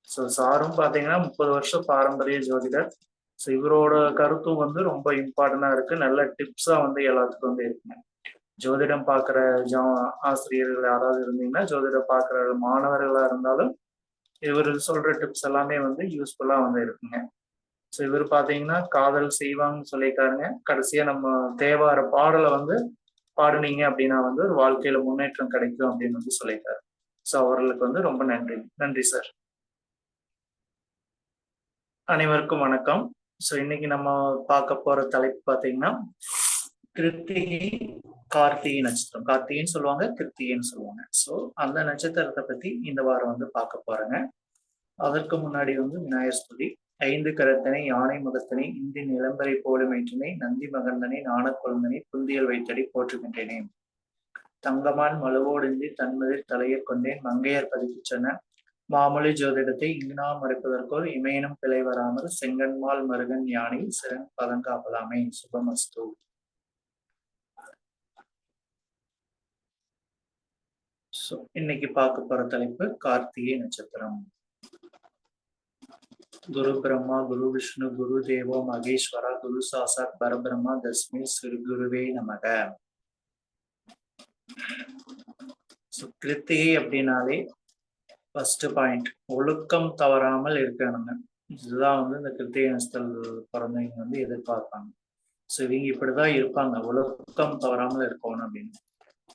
ஸோ சாரும் பார்த்தீங்கன்னா 30 வருஷம் பாரம்பரிய ஜோதிடர். ஸோ இவரோட கருத்தும் ரொம்ப இம்பார்ட்டண்டா இருக்கு. நல்ல டிப்ஸா எல்லாத்துக்கும் இருக்குங்க. ஜோதிடம் பார்க்குற ஆசிரியர்கள் யாராவது இருந்தீங்கன்னா, ஜோதிடம் பார்க்குற மாணவர்களா இருந்தாலும் இவர் சொல்ற டிப்ஸ் எல்லாமே யூஸ்ஃபுல்லா இருக்குங்க. ஸோ இவர் பார்த்தீங்கன்னா காதல் செய்வாங்கன்னு சொல்லியிருக்காருங்க. கடைசியா நம்ம தேவார பாடலை பாடுனீங்க அப்படின்னா ஒரு வாழ்க்கையில முன்னேற்றம் கிடைக்கும் அப்படின்னு சொல்லியிருக்காரு. ஸோ அவர்களுக்கு ரொம்ப நன்றி. நன்றி சார். அனைவருக்கும் வணக்கம். ஸோ இன்னைக்கு நம்ம பார்க்க போற தலைப்பு பார்த்தீங்கன்னா, கிருத்திகை, கார்த்திகை நட்சத்திரம். கார்த்திகைன்னு சொல்லுவாங்க, கிருத்திகைன்னு சொல்லுவாங்க. ஸோ அந்த நட்சத்திரத்தை பத்தி இந்த வாரம் வந்து பார்க்க போறேங்க. அதற்கு முன்னாடி வந்து விநாயகர் ஸ்துதி. 5 கரத்தனை யானை முகத்தனை இந்தி நிலம்பரை போலுமேற்றினை நந்தி மகந்தனை நாணக் கொழுந்தனை புந்தியல் வைத்தடி போற்றுகின்றேனே. தங்கமான் மழுவோடின்றி தன்மதிர் தலையர் கொண்டேன் மங்கையர் பதிக்குச் சொன்ன மாமொழி ஜோதிடத்தை இங்குநாம் மறைப்பதற்கோர் இமயனும் பிழை வராமல் செங்கன்மால் மருகன் யானை சிறன் பதங்காப்பலாமே. சுபமஸ்து. இன்னைக்கு பார்க்க போற தலைப்பு கார்த்திகை நட்சத்திரம். குரு பிரம்மா குரு விஷ்ணு குரு தேவோ மகேஸ்வரா குரு சாசாத் பரபிரம்மா தஸ்மை ஸ்ரீ குருவே நமக. கிருத்திகை அப்படின்னாலே ஃபர்ஸ்ட் பாயிண்ட் ஒழுக்கம் தவறாமல் இருக்கணுங்க. இதுதான் வந்து இந்த கிருத்திகை நட்சத்திரம் பிறந்தவங்க வந்து எதிர்பார்ப்பாங்க. ஸோ இவங்க இப்படிதான் இருப்பாங்க, ஒழுக்கம் தவறாமல் இருக்கணும் அப்படின்னு.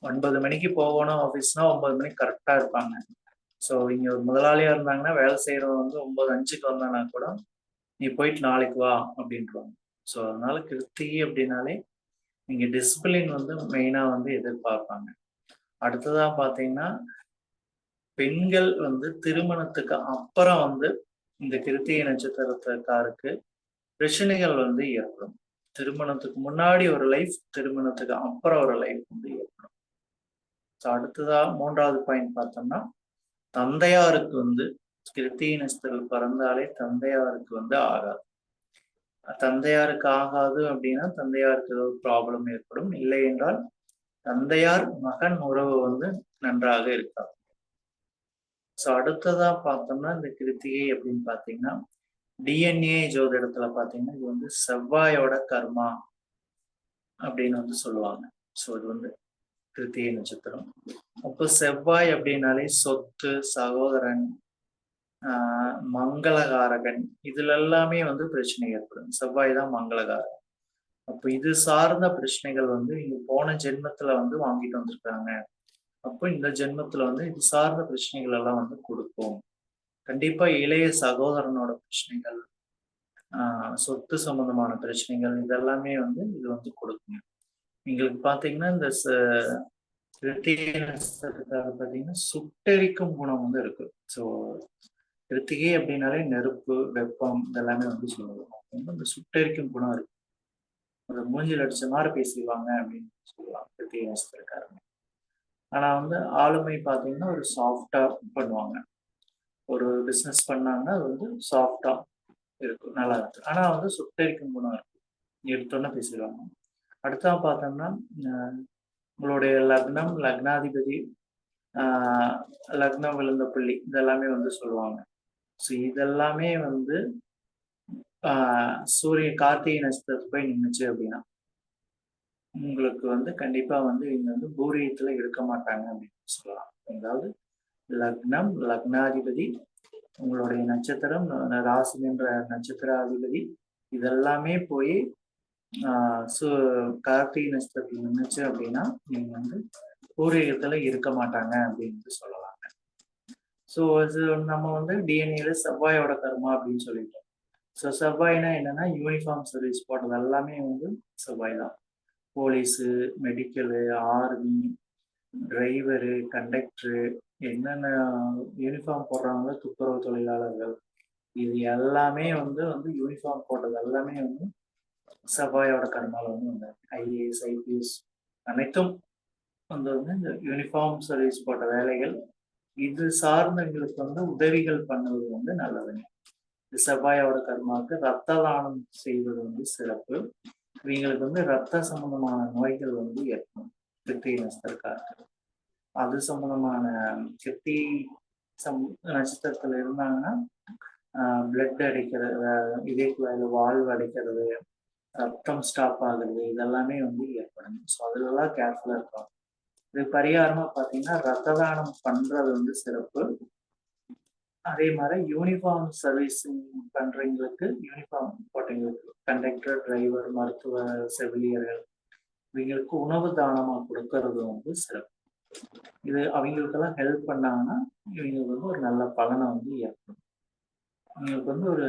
9 மணிக்கு போகணும் ஆஃபீஸ்னா 9 மணிக்கு கரெக்டா இருப்பாங்க. ஸோ இங்க ஒரு முதலாளியா இருந்தாங்கன்னா வேலை செய்யறவங்க வந்து 9:05 வந்தானா கூட நீ போயிட்டு நாளைக்கு வா அப்படின்றாங்க. ஸோ அதனால கிருத்திகை அப்படின்னாலே நீங்க டிசிப்ளின் வந்து மெயினா வந்து எதிர்பார்ப்பாங்க. அடுத்ததா பாத்தீங்கன்னா பெண்கள் வந்து திருமணத்துக்கு அப்புறம் வந்து இந்த கிருத்திகை நட்சத்திரத்துக்காருக்கு பிரச்சனைகள் வந்து ஏற்படும். திருமணத்துக்கு முன்னாடி ஒரு லைஃப், திருமணத்துக்கு அப்புறம் ஒரு லைஃப் வந்து ஏற்படும். ஸோ அடுத்ததா 3வது பாயிண்ட் பார்த்தோம்னா தந்தையாருக்கு வந்து கிருத்திகை நட்சத்திரம் பிறந்தாலே தந்தையாருக்கு வந்து ஆகாது. தந்தையாருக்கு ஆகாது அப்படின்னா தந்தையாருக்கு ஏதோ ப்ராப்ளம் ஏற்படும். இல்லை என்றால் தந்தையார் மகன் உறவு வந்து நன்றாக இருக்காது. ஸோ அடுத்ததா பார்த்தோம்னா இந்த கிருத்திகை அப்படின்னு பார்த்தீங்கன்னா டிஎன்ஏ ஜோதிடத்துல பார்த்தீங்கன்னா இது வந்து செவ்வாயோட கர்மா அப்படின்னு வந்து சொல்லுவாங்க. ஸோ இது வந்து கிருத்திகை நட்சத்திரம். அப்போ செவ்வாய் அப்படின்னாலே சொத்து, சகோதரன், மங்களகாரகன், இதுல எல்லாமே வந்து பிரச்சனை ஏற்படும். செவ்வாய் தான் மங்களகாரகன். அப்போ இது சார்ந்த பிரச்சனைகள் வந்து இங்க போன ஜென்மத்துல வந்து வாங்கிட்டு வந்திருக்காங்க. அப்போ இந்த ஜென்மத்துல வந்து இது சார்ந்த பிரச்சனைகள் எல்லாம் வந்து கொடுக்கும். கண்டிப்பா இளைய சகோதரனோட பிரச்சனைகள், சொத்து சம்பந்தமான பிரச்சனைகள், இதெல்லாமே வந்து இது வந்து கொடுக்குங்க. எங்களுக்கு பாத்தீங்கன்னா இந்த கிருத்திகை நட்சத்திரத்துக்காக பாத்தீங்கன்னா சுட்டெரிக்கும் குணம் வந்து இருக்கு. ஸோ கிருத்திகை அப்படின்னாலே நெருப்பு, வெப்பம் இதெல்லாமே வந்து சொல்லுவாங்க. இந்த சுட்டெரிக்கும் குணம் இருக்கு. ஒரு மூஞ்சில் அடிச்ச மாதிரி பேசிடுவாங்க அப்படின்னு சொல்லுவாங்க கிருத்திகை நட்சத்திரக்காரங்க. ஆனா வந்து ஆளுமை பார்த்தீங்கன்னா ஒரு சாஃப்டா பண்ணுவாங்க. ஒரு பிஸ்னஸ் பண்ணாங்கன்னா அது வந்து சாஃப்டா இருக்கும், நல்லா இருக்கு. ஆனா வந்து சுட்டரிக்கும் குணம் இருக்கு, எடுத்தோன்னே பேசிடுவாங்க. அடுத்தா பார்த்தோம்னா உங்களுடைய லக்னம், லக்னாதிபதி, லக்னம் விழுந்த புள்ளி இதெல்லாமே வந்து சொல்லுவாங்க. ஸோ இதெல்லாமே வந்து சூரிய கார்த்திகை நட்சத்திரத்துக்கு போய் நின்றுச்சு அப்படின்னா உங்களுக்கு வந்து கண்டிப்பா வந்து இவங்க வந்து பூரியத்துல இருக்க மாட்டாங்க அப்படின்னு சொல்லலாம். அதாவது லக்னம், லக்னாதிபதி, உங்களுடைய நட்சத்திரம், ராசி என்ற நட்சத்திராதிபதி இதெல்லாமே போய் கார்த்திகை நட்சத்திரத்தில் நின்றுச்சு அப்படின்னா நீங்க வந்து பூர்வீகத்துல இருக்க மாட்டாங்க அப்படின்னு சொல்லலாங்க. ஸோ இது நம்ம வந்து டிஎன்ஏல செவ்வாயோட கர்மா அப்படின்னு சொல்லிட்டோம். ஸோ செவ்வாய்னா என்னன்னா யூனிஃபார்ம் சர்வீஸ் போடுறது எல்லாமே வந்து செவ்வாய் தான். Police, medical, army, driver, conductor, என்னென்ன யூனிஃபார்ம் போடுறாங்களோ துப்புரவு தொழிலாளர்கள், இது எல்லாமே வந்து யூனிஃபார்ம் போட்டது எல்லாமே வந்து செவ்வாயோட கர்மால வந்து வந்தாங்க. ஐஏஎஸ், ஐபிஎஸ் அனைத்தும் வந்து இந்த யூனிஃபார்ம் சர்வீஸ் போட்ட வேலைகள், இது சார்ந்தவங்களுக்கு வந்து உதவிகள் பண்ணுவது வந்து நல்லதுங்க. செவ்வாயோட கர்மாவுக்கு ரத்த தானம் செய்வது வந்து சிறப்பு. இவங்களுக்கு வந்து ரத்த சம்பந்தமான நோய்கள் வந்து ஏற்படும் கிருத்திகை நட்சத்திரக்காரர்கள். அது சம்பந்தமான கிருத்திகை நட்சத்திரத்துல இருந்தாங்கன்னா பிளட் அடைக்கிறது, இதயக்குழாயில வால்வு அடைக்கிறது, ரத்தம் ஸ்டாப் ஆகுறது இதெல்லாமே வந்து ஏற்படும். ஸோ அதுலலாம் கேர்ஃபுல்லா இருக்கும். இது பரிகாரமா பார்த்தீங்கன்னா ரத்த தானம் பண்றது வந்து சிறப்பு. அதே மாதிரி யூனிஃபார்ம் சர்வீஸிங் பண்றவங்களுக்கு, யூனிஃபார்ம் போட்டவங்களுக்கு, கண்டக்டர், டிரைவர், மருத்துவ செவிலியர்கள் இவங்களுக்கு உணவு தானமா கொடுக்கறது வந்து சிறப்பு. இது அவங்களுக்கெல்லாம் ஹெல்ப் பண்ணாங்கன்னா இவங்களுக்கு வந்து ஒரு நல்ல பலனை வந்து ஏற்படும். இவங்களுக்கு வந்து ஒரு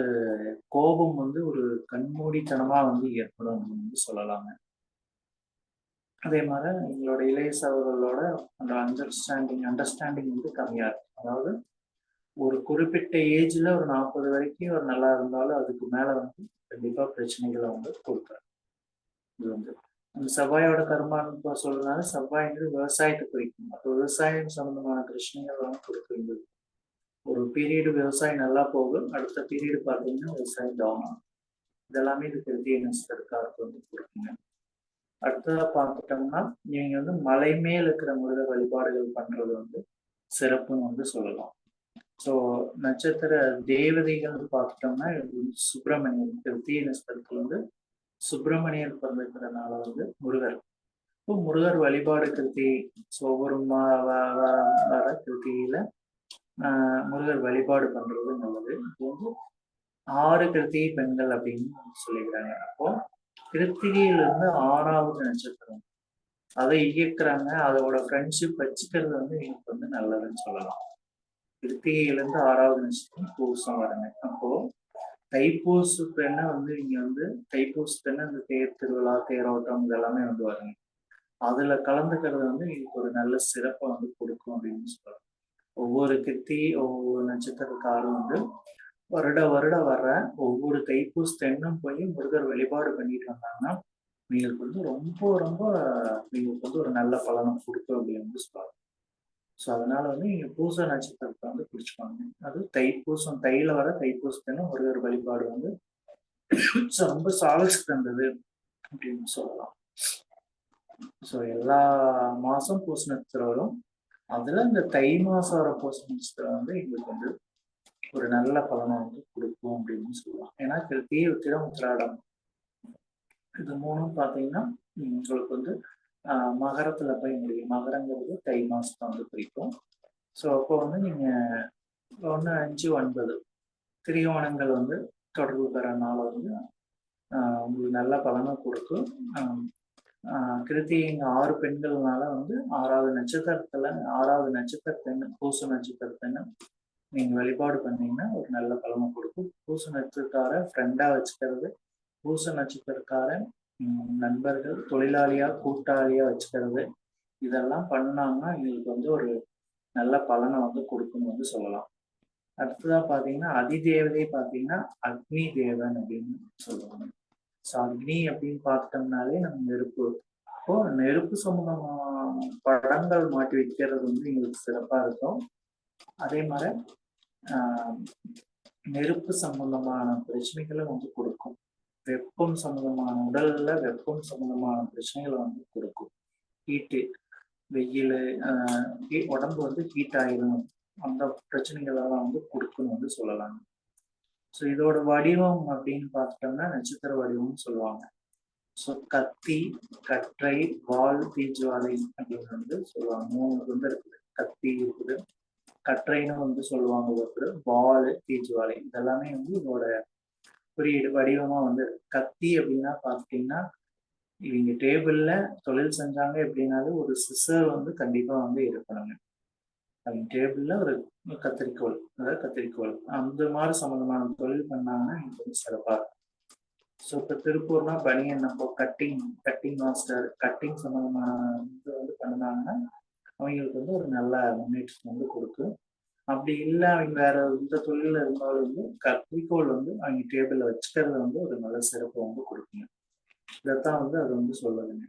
கோபம் வந்து ஒரு கண்மூடித்தனமா வந்து ஏற்படும் அப்படின்னு சொல்லலாங்க. அதே மாதிரி எங்களோட இளைய சகோதரர்களோட அந்த அண்டர்ஸ்டாண்டிங் வந்து கம்மியா இருக்கு. அதாவது ஒரு குறிப்பிட்ட ஏஜ்ல ஒரு 40 வரைக்கும் ஒரு நல்லா இருந்தாலும் அதுக்கு மேல வந்து கண்டிப்பா பிரச்சனைகளை வந்து கொடுக்குறாரு. இது வந்து அந்த செவ்வாயோட கர்மான்னு சொல்றதுனால செவ்வாய்ங்கிறது விவசாயத்தை குறிக்கும். அப்போ விவசாயம் சம்பந்தமான பிரச்சனைகள் வந்து கொடுக்குறது. ஒரு பீரியடு விவசாயம் நல்லா போகும், அடுத்த பீரியடு பார்த்தீங்கன்னா விவசாயம் டவுன் ஆகும். இதெல்லாமே இது பெரிய நஷ்டத்துக்காக வந்து கொடுக்குங்க. அடுத்ததா பார்த்துட்டோம்னா நீங்க வந்து மலை மேல் இருக்கிற முருக வழிபாடுகள் பண்றது வந்து சிறப்புன்னு வந்து சொல்லலாம். ஸோ நட்சத்திர தேவதைகள் பார்த்துட்டோம்னா சுப்பிரமணியன் கிருத்திய நட்சத்திரத்துல வந்து சுப்பிரமணியர் பிறந்திருக்கிறதுனால வந்து முருகர். இப்போ முருகர் வழிபாடு கிருத்தி ஒவ்வொரு வர கிருத்தியில முருகர் வழிபாடு பண்றது நல்லது. இப்போ வந்து 6 கிருத்திகை பெண்கள் அப்படின்னு சொல்லிக்கிறாங்க. அப்போ கிருத்திகையில இருந்து 6வது நட்சத்திரம் அதை இயக்குறாங்க, அதோட ஃப்ரெண்ட்ஷிப் வச்சுக்கிறது வந்து எனக்கு வந்து நல்லதுன்னு சொல்லலாம். கிருத்திகையில இருந்து 6வது நட்சத்திரம் பூசம் வருங்க. அப்போ தைப்பூசத்தென்ன வந்து நீங்க வந்து தைப்பூசத்தென்ன இந்த தேர் திருவிழா, தேரோட்டம் இதெல்லாமே வந்து வருங்க. அதுல கலந்துக்கிறது வந்து எனக்கு ஒரு நல்ல சிறப்பை வந்து கொடுக்கும் அப்படின்னு சொல்லலாம். ஒவ்வொரு கிருத்திகை ஒவ்வொரு நட்சத்திரக்காரும் வந்து வருடம் வர்ற ஒவ்வொரு தைப்பூசத்தென்னும் போய் முருகர் வழிபாடு பண்ணிட்டு வந்தாங்கன்னா நீங்களுக்கு வந்து ரொம்ப ரொம்ப நீங்களுக்கு வந்து ஒரு நல்ல பலனை கொடுக்கும் அப்படின்னு சொல்லலாம். ஸோ அதனால வந்து நீங்க பூச நட்சத்திரத்தை வந்து பிடிச்சுப்பாங்க. அது தைப்பூசம் தையில வர தைப்பூசத்தென்னும் முருகர் வழிபாடு வந்து ரொம்ப சாலஸ் தந்தது அப்படின்னு சொல்லலாம். ஸோ எல்லா மாசம் பூச நட்சத்திரம் வரும். அதுல இந்த தை மாசம் வர பூச நட்சத்திரம் வந்து எங்களுக்கு வந்து ஒரு நல்ல பலனை வந்து கொடுக்கும் அப்படின்னு சொல்லலாம். ஏன்னா கிருத்திகை, உத்திரம், உத்திராடம் இது மூணும் பார்த்தீங்கன்னா உங்களுக்கு வந்து மகரத்துல போய் முடியும். மகரங்கிறது தை மாசத்தை வந்து குறிக்கும். ஸோ அப்போ வந்து நீங்க 1, 5, 9 திரியோணங்கள் வந்து தொடர்பு பெறனால வந்து உங்களுக்கு நல்ல பலனை கொடுக்கும். கிருத்திகை 6 பெண்கள்னால வந்து 6வது நட்சத்திரத்தை பூச நட்சத்திரத்தை நீங்க வழிபாடு பண்ணீங்கன்னா ஒரு நல்ல பலனை கொடுக்கும். பூச நட்சத்திரக்கார ஃப்ரெண்டா வச்சுக்கிறது, பூச நட்சத்திரக்கார நண்பர்கள், தொழிலாளியா கூட்டாளியா வச்சுக்கிறது, இதெல்லாம் பண்ணாங்கன்னா எங்களுக்கு வந்து ஒரு நல்ல பலனை வந்து கொடுக்குன்னு வந்து சொல்லலாம். அடுத்ததா பாத்தீங்கன்னா அதிதேவதை பாத்தீங்கன்னா அக்னி தேவன் அப்படின்னு சொல்லுவாங்க. ஸோ அக்னி அப்படின்னு பார்த்துட்டோம்னாலே நம்ம நெருப்பு. இப்போ நெருப்பு சம்பந்தமான படங்கள் மாட்டி வைக்கிறது வந்து எங்களுக்கு சிறப்பா இருக்கும். அதே மாதிரி நெருப்பு சம்பந்தமான பிரச்சனைகளை வந்து கொடுக்கும். வெப்பம் சம்பந்தமான உடல்ல வெப்பம் சம்பந்தமான பிரச்சனைகளை வந்து கொடுக்கும். ஹீட்டு, வெயில், உடம்பு வந்து ஹீட் ஆயிடும், அந்த பிரச்சனைகளெல்லாம் வந்து கொடுக்குன்னு வந்து சொல்லலாம். ஸோ இதோட வடிவம் அப்படின்னு பார்த்துட்டோம்னா நட்சத்திர வடிவம்னு சொல்லுவாங்க. ஸோ கத்தி, கற்றை, வால், தீஜ்வாலை அப்படின்னு வந்து சொல்லுவாங்க. 3 வந்து இருக்குது. கத்தி இருக்குது, கற்றைன்னு வந்து சொல்லுவாங்க ஒருத்தர், வால், தீஜ்வாலை இதெல்லாமே வந்து இதோட குறியீடு வடிவமா வந்து. கத்தி அப்படின்னா பார்த்துட்டீங்கன்னா இவங்க டேபிள்ல தொழில் செஞ்சாங்க எப்படின்னாலும் ஒரு சிசர் வந்து கண்டிப்பா வந்து இருக்கணுங்க. அவங்க டேபிள்ல ஒரு கத்திரிக்கோள், அதாவது கத்திரிக்கோள் அந்த மாதிரி சம்பந்தமான தொழில் பண்ணாங்கன்னா எனக்கு வந்து சிறப்பா இருக்கும். ஸோ இப்போ திருப்பூர்னா பனியன் அப்போ கட்டிங் மாஸ்டர், கட்டிங் சம்பந்தமான இது வந்து பண்ணினாங்கன்னா அவங்களுக்கு வந்து ஒரு நல்ல முன்னேற்றம் வந்து கொடுக்கும். அப்படி இல்லை அவங்க வேற எந்த தொழில இருந்தாலும் வந்து கத்திரிக்கோள் வந்து அவங்க டேபிள்ல வச்சுக்கிறது வந்து ஒரு நல்ல சிறப்பை வந்து கொடுக்குங்க. இதைத்தான் வந்து அது வந்து சொல்லுதுங்க.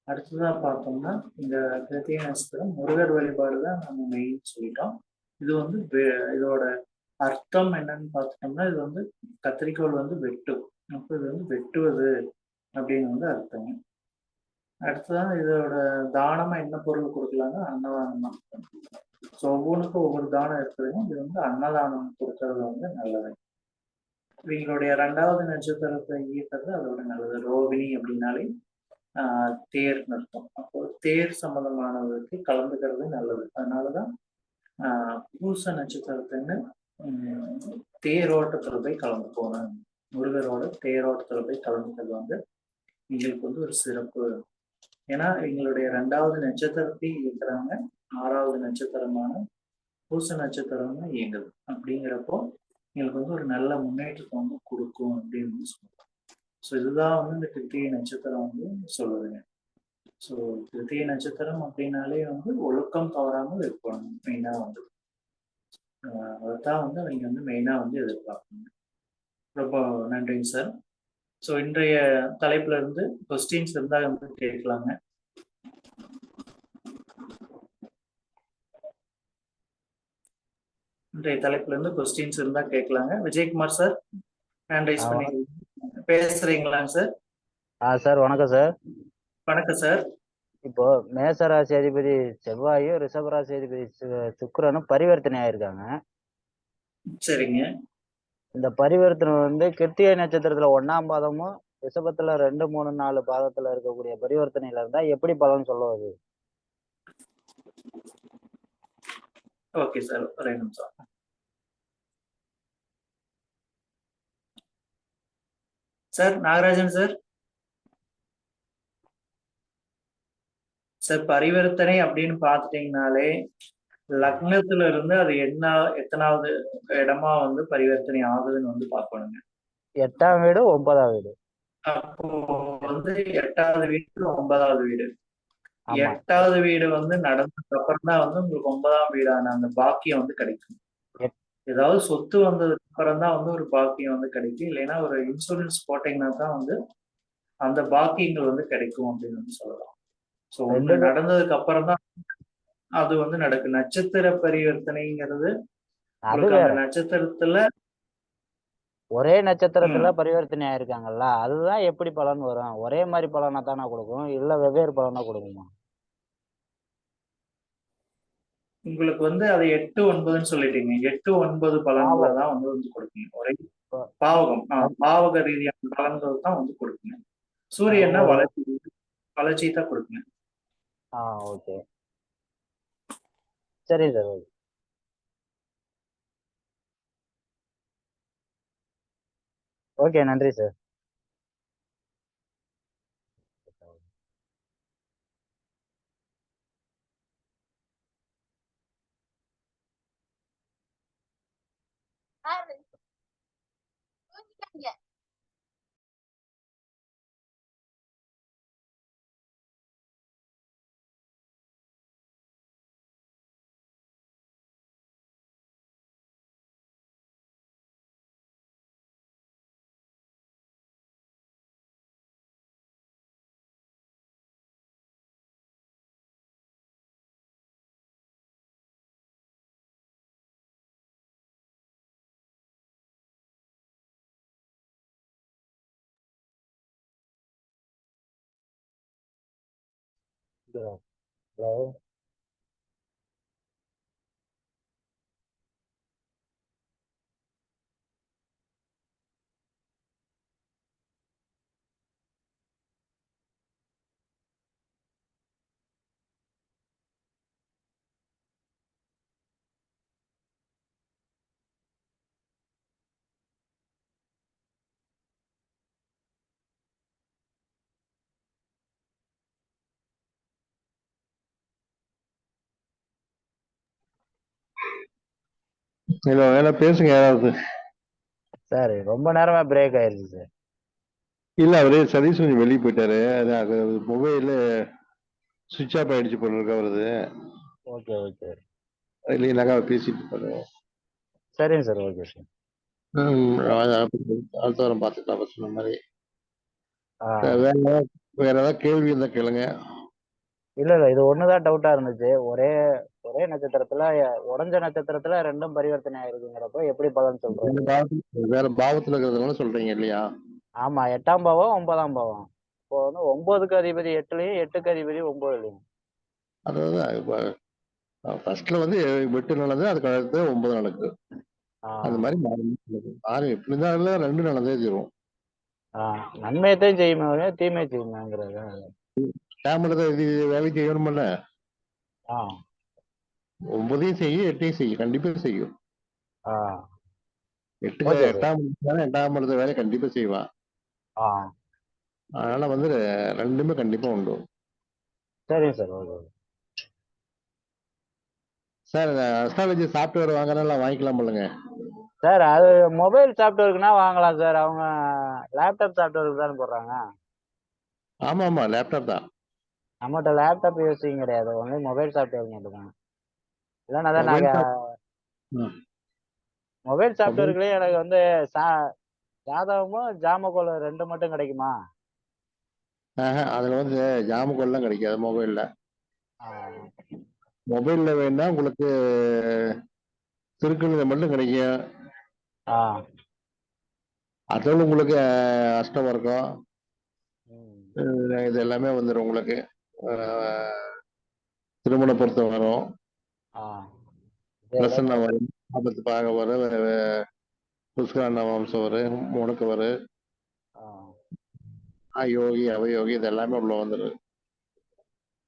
அடுத்ததா பார்த்தோம்னா இந்த கிருத்திகை நட்சத்திரம் முருகர் வழிபாடு தான் நம்ம மெயின் சொல்லிட்டோம். இது வந்து இதோட அர்த்தம் என்னன்னு பார்த்துட்டோம்னா இது வந்து கத்திரிக்கோள் வந்து வெட்டும். அப்போ இது வந்து வெட்டுவது அப்படின்னு வந்து அர்த்தங்க. அடுத்ததான் இதோட தானமா என்ன பொருள் கொடுக்கலாங்க? அன்னதானம் தான். ஸோ ஒவ்வொன்றுக்கும் ஒவ்வொரு தானம் இருக்குதுங்க. இது வந்து அன்னதானம் கொடுக்கறது வந்து நல்லது. இவங்களுடைய 2வது நட்சத்திரத்தை இயக்கிறது அதோட நல்லது. ரோகிணி அப்படின்னாலே தேர்னு அர்த்தம். அப்போ தேர் சம்பந்தமானவருக்கு கலந்துக்கிறது நல்லது. அதனாலதான் பூச நட்சத்திரத்துன்னு தேரோட்டத்துல போய் கலந்து போனேன். முருகரோட தேரோட்டத்துல போய் கலந்துக்கிறது வந்து எங்களுக்கு வந்து ஒரு சிறப்பு. ஏன்னா எங்களுடைய 2வது நட்சத்திரத்தை இயக்குறாங்க, 6வது நட்சத்திரமான பூச நட்சத்திரம்னு இயங்குது. அப்படிங்கிறப்போ எங்களுக்கு வந்து ஒரு நல்ல முன்னேற்றத்தை வந்து கொடுக்கும் அப்படின்னு சொல்லுவோம். ஸோ இதுதான் வந்து இந்த கிருத்திகை நட்சத்திரம் வந்து சொல்லுதுங்க. ஸோ கிருத்திகை நட்சத்திரம் அப்படின்னாலே வந்து ஒழுக்கம் தவறாமல் இருக்கணும் மெயினாக வந்து அதைத்தான் வந்து அவங்க வந்து மெயினாக வந்து எதிர்பார்க்கணும். ரொம்ப நன்றிங்க சார். ஸோ இன்றைய தலைப்புல இருந்து கொஸ்டின்ஸ் இருந்தால் வந்து கேட்கலாங்க. இன்றைய தலைப்புல இருந்து கொஸ்டின்ஸ் இருந்தா கேட்கலாங்க. விஜயகுமார் சார் ஹேண்ட் ரைஸ் பண்ணி பேசுறீங்களாங்க சார்? சார் வணக்கம் சார். வணக்கம் சார். இப்போ மேசராசி அதிபதி செவ்வாயும் ரிஷபராசி அதிபதி சுக்கிரனும் பரிவர்த்தனை ஆயிருக்காங்க. சரிங்க. இந்த பரிவர்த்தனை வந்து கிருத்திகை நட்சத்திரத்துல 1ஆம் பாதமும் ரிஷபத்துல 2, 3, 4 பாதத்துல இருக்கக்கூடிய பரிவர்த்தனையில இருந்தா எப்படி பலன் சொல்லுவது? ஓகே சார், ஒரே நிமிஷம். Sir Nagarajan sir. சார் பரிவர்த்தனை அப்படின்னு பார்த்துட்டீங்கனாலே லக்னத்துல இருந்து அது எத்தனாவது இடமா வந்து பரிவர்த்தனை ஆகுதுன்னு வந்து பார்க்கணுங்க. 8ஆம் வீடு 9ஆம் வீடு. அப்போ வந்து 8வது வீடு 9வது வீடு. 8வது வீடு வந்து நடந்ததுக்கு அப்புறம் தான் வந்து உங்களுக்கு 9ஆம் வீடான அந்த பாக்கியம் வந்து கிடைக்கும். ஏதாவது சொத்து வந்ததுக்கு அப்புறம் தான் வந்து ஒரு பாக்கியம் வந்து கிடைக்கும். இல்லைன்னா ஒரு இன்சூரன்ஸ் போட்டீங்கன்னா தான் வந்து அந்த பாக்கியங்கள் வந்து கிடைக்கும் அப்படின்னு வந்து சொல்லலாம். ஸோ ஒன்று நடந்ததுக்கு அப்புறம் தான் அது வந்து நடக்கும். நட்சத்திர பரிவர்த்தனைங்கிறது அந்த நட்சத்திரத்துல ஒரே நட்சத்திரத்துல பரிவர்த்தனை ஆயிருக்காங்கல்ல, அதுதான் எப்படி பலன் வரும்? ஒரே மாதிரி பலனா தானே கொடுக்கும், இல்ல வெவ்வேறு பலனா கொடுக்குமா? உங்களுக்கு வந்து அதை 8, 9ன்னு சொல்லிட்டீங்க. 8, 9 பலன்களை தான் வந்து கொடுப்பீங்க. ஒரே பாவகம் பாவக ரீதியான பலன்கள் தான் வந்து கொடுப்பீங்க. சூரியன்னா வளர்ச்சி தான் கொடுப்பீங்க. ஓகே சரி சார். ஓகே நன்றி சார். ஹலோ. பேசுங்க யாராவது. சார் ரொம்ப நேரமா பிரேக் ஆயிருச்சு சார். இல்ல அவரு சதீஷ் கொஞ்சம் வெளியே போயிட்டாரு. மொபைல் சுவிட்ச் ஆஃப் ஆயிடுச்சு போல இருக்கு அவரது. Okay okay. இல்லைனாக்கா அவர் பேசிட்டு இருப்பாரு. சரிங்க சார். Okay sir. அடுத்த வாரம் பார்த்துக்கலாம் சொன்ன மாதிரி. வேற ஏதாவது கேள்வி இருந்தா கேளுங்க. இல்ல இது ஒண்ணுதான் டவுட்டா இருந்துச்சு. ஒரே நட்சத்திரத்துல உடஞ்ச நட்சத்திரத்துல 2ம் பரிவர்த்தனை ஆயிருக்குங்கிறப்ப எப்படி பலன் சொல்றீங்க? வேற பாவத்துல இருக்கிறதுனால சொல்றீங்க இல்லையா? ஆமா, 8ஆம் பாவம் 9ஆம் பாவம். இப்போ வந்து 9க்கு அதிபதி 8லயும் 8க்கு அதிபதி 9லயும். அதாவது ஃபர்ஸ்ட்ல வந்து 8 நடந்தது, அதுக்கு அடுத்து 9 நடக்குது. அந்த மாதிரி எப்படி இருந்தாலும் 2 நடந்தே தீரும். நன்மையத்தையும் செய்யுமே தீமை செய்யுமேங்கிறது வேலை செய்யணும்ல. 9ஐயும் செய்யும் 8ஐயும் செய்யும், கண்டிப்பா செய்யும். 8ஆம் இடத்த வேலை கண்டிப்பா செய்வான். அதனால வந்து 2மே கண்டிப்பா உண்டு. சரிங்க சார். சார் அஸ்ட்ராலஜி சாஃப்ட்வேர் வாங்குறதுல வாங்கிக்கலாம் போலுங்க சார். அது மொபைல் சாஃப்ட்வேருக்குன்னா வாங்கலாம் சார். அவங்க லேப்டாப் சாஃப்ட்வேருக்கு தானே போடுறாங்க. ஆமா லேப்டாப் தான். நம்மகிட்ட லேப்டாப் யூஸிங் கிடையாது, ஒன்லி மொபைல் சாஃப்ட்வேர் மட்டும்தான். இல்லைன்னா தான் மொபைல் நாங்கள் மொபைல் மொபைல் சாஃப்ட்வேருக்குள்ளேயே எனக்கு வந்து சா ஜாதகமும் ஜாமக்கோல் 2 மட்டும் கிடைக்குமா? அதுல வந்து ஜாமக்கோல்லாம் கிடைக்காது மொபைல்ல. ஆ, மொபைல்ல வேணா உங்களுக்கு திருக்கணிதம் மட்டும் கிடைக்கும். ஆ, அதோட உங்களுக்கு அஷ்டம் இருக்கும். ம், இது எல்லாமே வந்துடும் உங்களுக்கு. அஹ், திருமண பொருத்தம் வரும், ஆ. இது பிரசன்ன எல்லாமே வரும், ஆபத்து பாக வரும், புஷ்கரான வம்சம் வரும், முடக்கு வரும், ஆ, யோகி அவயோகி இது எல்லாமே உள்ள வந்துடும்.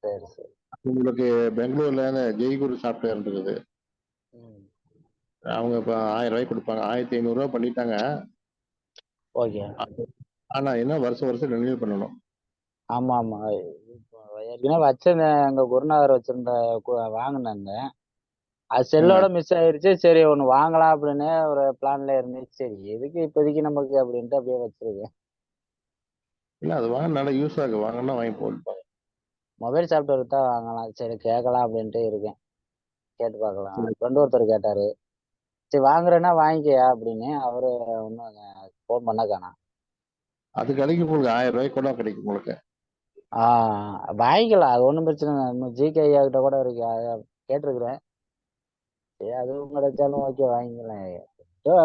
சரி சரி. உங்களுக்கு பெங்களூர்ல ஜெய்குரு சாஃப்ட்வேர் இருக்குது. ம், அவங்க இப்ப 1000 ரூபாய்க்கு கொடுப்பாங்க. 1500 பண்ணிட்டாங்க. ஓகே. ஆனா என்ன வருஷம் வருஷம் ரெனியூல் பண்ணணும். ஆமா ஆமா. இப்போ ஏற்கனவே வச்சிருந்தேன், எங்க குருநாதர் வச்சிருந்த வாங்கினேங்க. அது செல்லோட மிஸ் ஆயிருச்சு. சரி ஒன்று வாங்கலாம் அப்படின்னு ஒரு பிளான்ல இருந்துச்சு. சரி எதுக்கு இப்போதைக்கு நமக்கு அப்படின்ட்டு அப்படியே வச்சிருக்கேன். இல்ல அது வாங்க நல்லா யூஸ் ஆகும், வாங்கன்னா வாங்கி போட்டுப்பாங்க. மொபைல் சாஃப்ட்வேர் தான் வாங்கலாம், சரி கேட்கலாம் அப்படின்ட்டு இருக்கேன். கேட்டு பார்க்கலாம். சரி. ஃப்ரெண்டு ஒருத்தர் கேட்டாரு, சரி வாங்குறேன்னா வாங்கிக்கயா அப்படின்னு. அவரு ஒன்றும் ஃபோன் பண்ண காணோம். அது கிடைக்கும் உங்களுக்கு 1000 ரூபாய்க்கு கூட கிடைக்கும் உங்களுக்கு. வாங்கிக்கலாம், அது ஒன்றும் பிரச்சனை இல்லை. இன்னும் ஜிகே ஐயா கிட்ட கூட இருக்கு, கேட்டிருக்கிறேன். சரி அதுவும் கிடைச்சாலும் ஓகே வாங்கிக்கலாம். ஏதோ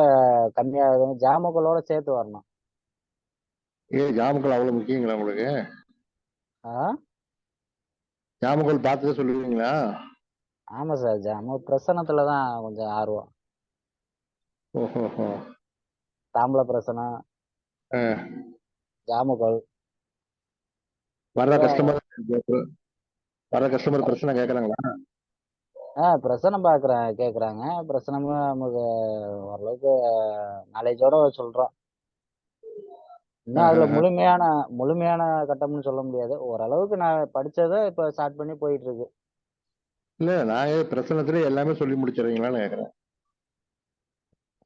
கம்மியாக ஜாமக்களோட சேர்த்து வரணும். ஜாமக்கோல் அவ்வளவு முக்கியங்களா உங்களுக்கு? ஆ, ஜாமக்கோல் பார்த்துதான் சொல்லுவீங்களா? ஆமா சார், பிரசனத்துல தான் கொஞ்சம் ஆர்வம். ஓஹோ. தாம்பள பிரசனம், அஹ், ஜாமக்கோல். வர்ற கஸ்டமர் பிரச்சனை கேட்கறாங்களா? பிரசனம் கேட்குறாங்க. பிரசனமும் நமக்கு ஓரளவுக்கு நாலேஜோட சொல்றோம். இன்னும் அதுல முழுமையான முழுமையான கட்டம்னு சொல்ல முடியாது. ஓரளவுக்கு நான் படிச்சதை இப்ப ஸ்டார்ட் பண்ணி போயிட்டு இருக்கு. இல்ல நான் பிரச்சனத்துல எல்லாமே சொல்லி முடிச்சிடுறீங்களான்னு கேட்கறேன்.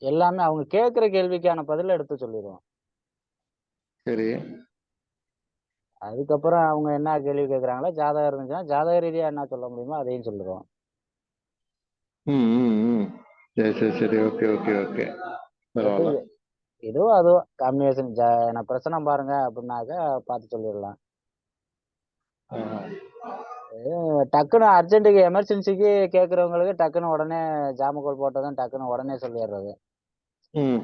எல்லாமே அவங்க கேட்கிற கேள்விக்கான பதில எடுத்து சொல்லிடுவோம். சரி. அதுக்கப்புறம் அவங்க என்ன கேள்வி கேட்கறாங்களோ, ஜாதகம் இருந்துச்சுன்னா ஜாதக ரீதியா என்ன சொல்ல முடியுமோ அதையும் சொல்லிடுவோம். ம் ம் ம். சரி ஓகே ஓகே ஓகே. பட் பரவாயில்ல. இதுவோ அதுவோ காம்பினேஷன், நான் பிரசனம் பாருங்க அப்படின்னாக்க பார்த்து சொல்லிடலாம். ஆஹ். டக்குன்னு அர்ஜென்ட்டுக்கு எமர்ஜென்சிக்கு கேட்கறவங்களுக்கு டக்குன்னு உடனே ஜாமக்கோல் போட்டதும் டக்குன்னு உடனே சொல்லிடுறது. ம்.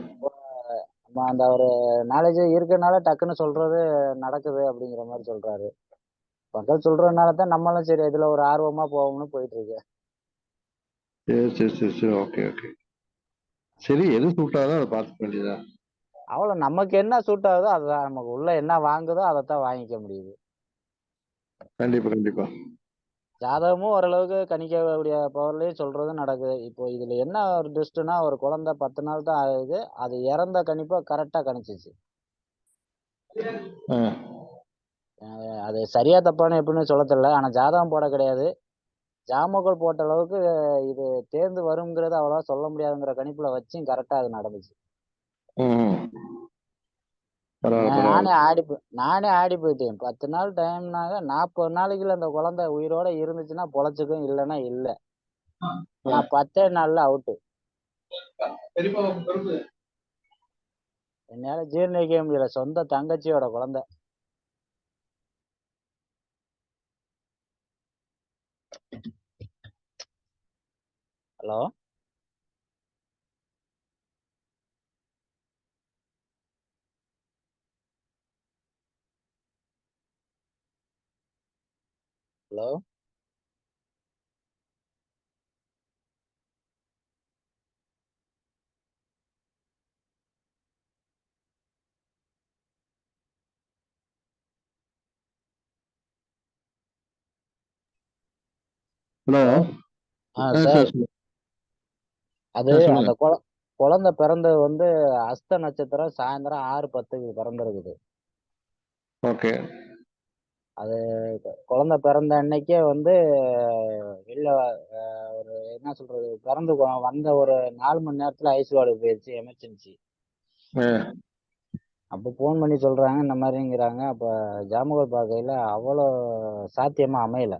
நம்ம அந்த ஒரு நாலேஜ் இருக்கனால டக்குன்னு சொல்றது நடக்குது அப்படிங்கிற மாதிரி சொல்றாரு. மக்கள் சொல்றதுனால தான் நம்மளும் சரி இதுல ஒரு ஆர்வமா போவோம்னு போயிட்டு இருக்கு. சரி ஓகே ஓகே. சரி எது சூட் ஆகுதோ அதை பார்த்துக்க வேண்டியதா. அவ்வளவு நமக்கு என்ன சூட் ஆகுதோ அதுதான், நமக்கு உள்ள என்ன வாங்குதோ அதைத்தான் வாங்கிக்க முடியுது. கண்டிப்பா கண்டிப்பா. ஜாதகமும் ஓரளவுக்கு கணிக்கக்கூடிய பவர்லயும் சொல்றதும் நடக்குது. இப்போ இதுல என்ன ஒரு ட்விஸ்ட்னா, ஒரு குழந்தை 10 நாள் தான் ஆகுது, அது இறந்த கணிப்பை கரெக்டா கணிச்சிச்சு. ஆஹ். அது சரியா தப்பான்னு எப்படின்னு சொல்ல தெரியல. ஆனா ஜாதகம் போட கிடையாது, ஜாமக்கோல் போட்ட அளவுக்கு இது தேர்ந்து வருங்கிறது அவ்வளவா சொல்ல முடியாதுங்கிற கணிப்புல வச்சும் கரெக்டா அது நடந்துச்சு. ம். பரவாயில்ல நானே பரவாயில்ல. நானே ஆடி போயிட்டேன். 10 நாள் டைம்னாக 40 நாளைக்குள்ள அந்த குழந்தை உயிரோட இருந்துச்சுன்னா பொழைச்சுக்கும், இல்லைன்னா இல்ல. நான் 10 நாள்ல அவுட்டு. என்னால ஜீர்ணிக்க முடியல, சொந்த தங்கச்சியோட குழந்தை. Hello. Hello. Hello. Hello. Sir sir, சொல்லுங்க. அது சொல்லுங்க. அந்த குழந்தை பிறந்தது வந்து அஸ்த நட்சத்திரம் சாயந்தரம் 6:10க்கு பிறந்திருக்குது. ஓகே. அது குழந்தை பிறந்த அன்னைக்கே வந்து வெளில ஒரு என்ன சொல்றது, பிறந்து வந்த ஒரு 4 மணி நேரத்துல ஐசியூ போயிடுச்சு, எமர்ஜென்சி. அப்போ ஃபோன் பண்ணி சொல்றாங்க இந்த மாதிரிங்கிறாங்க. அப்ப ஜாமகோல் பார்க்கையில அவ்வளோ சாத்தியமா அமையல.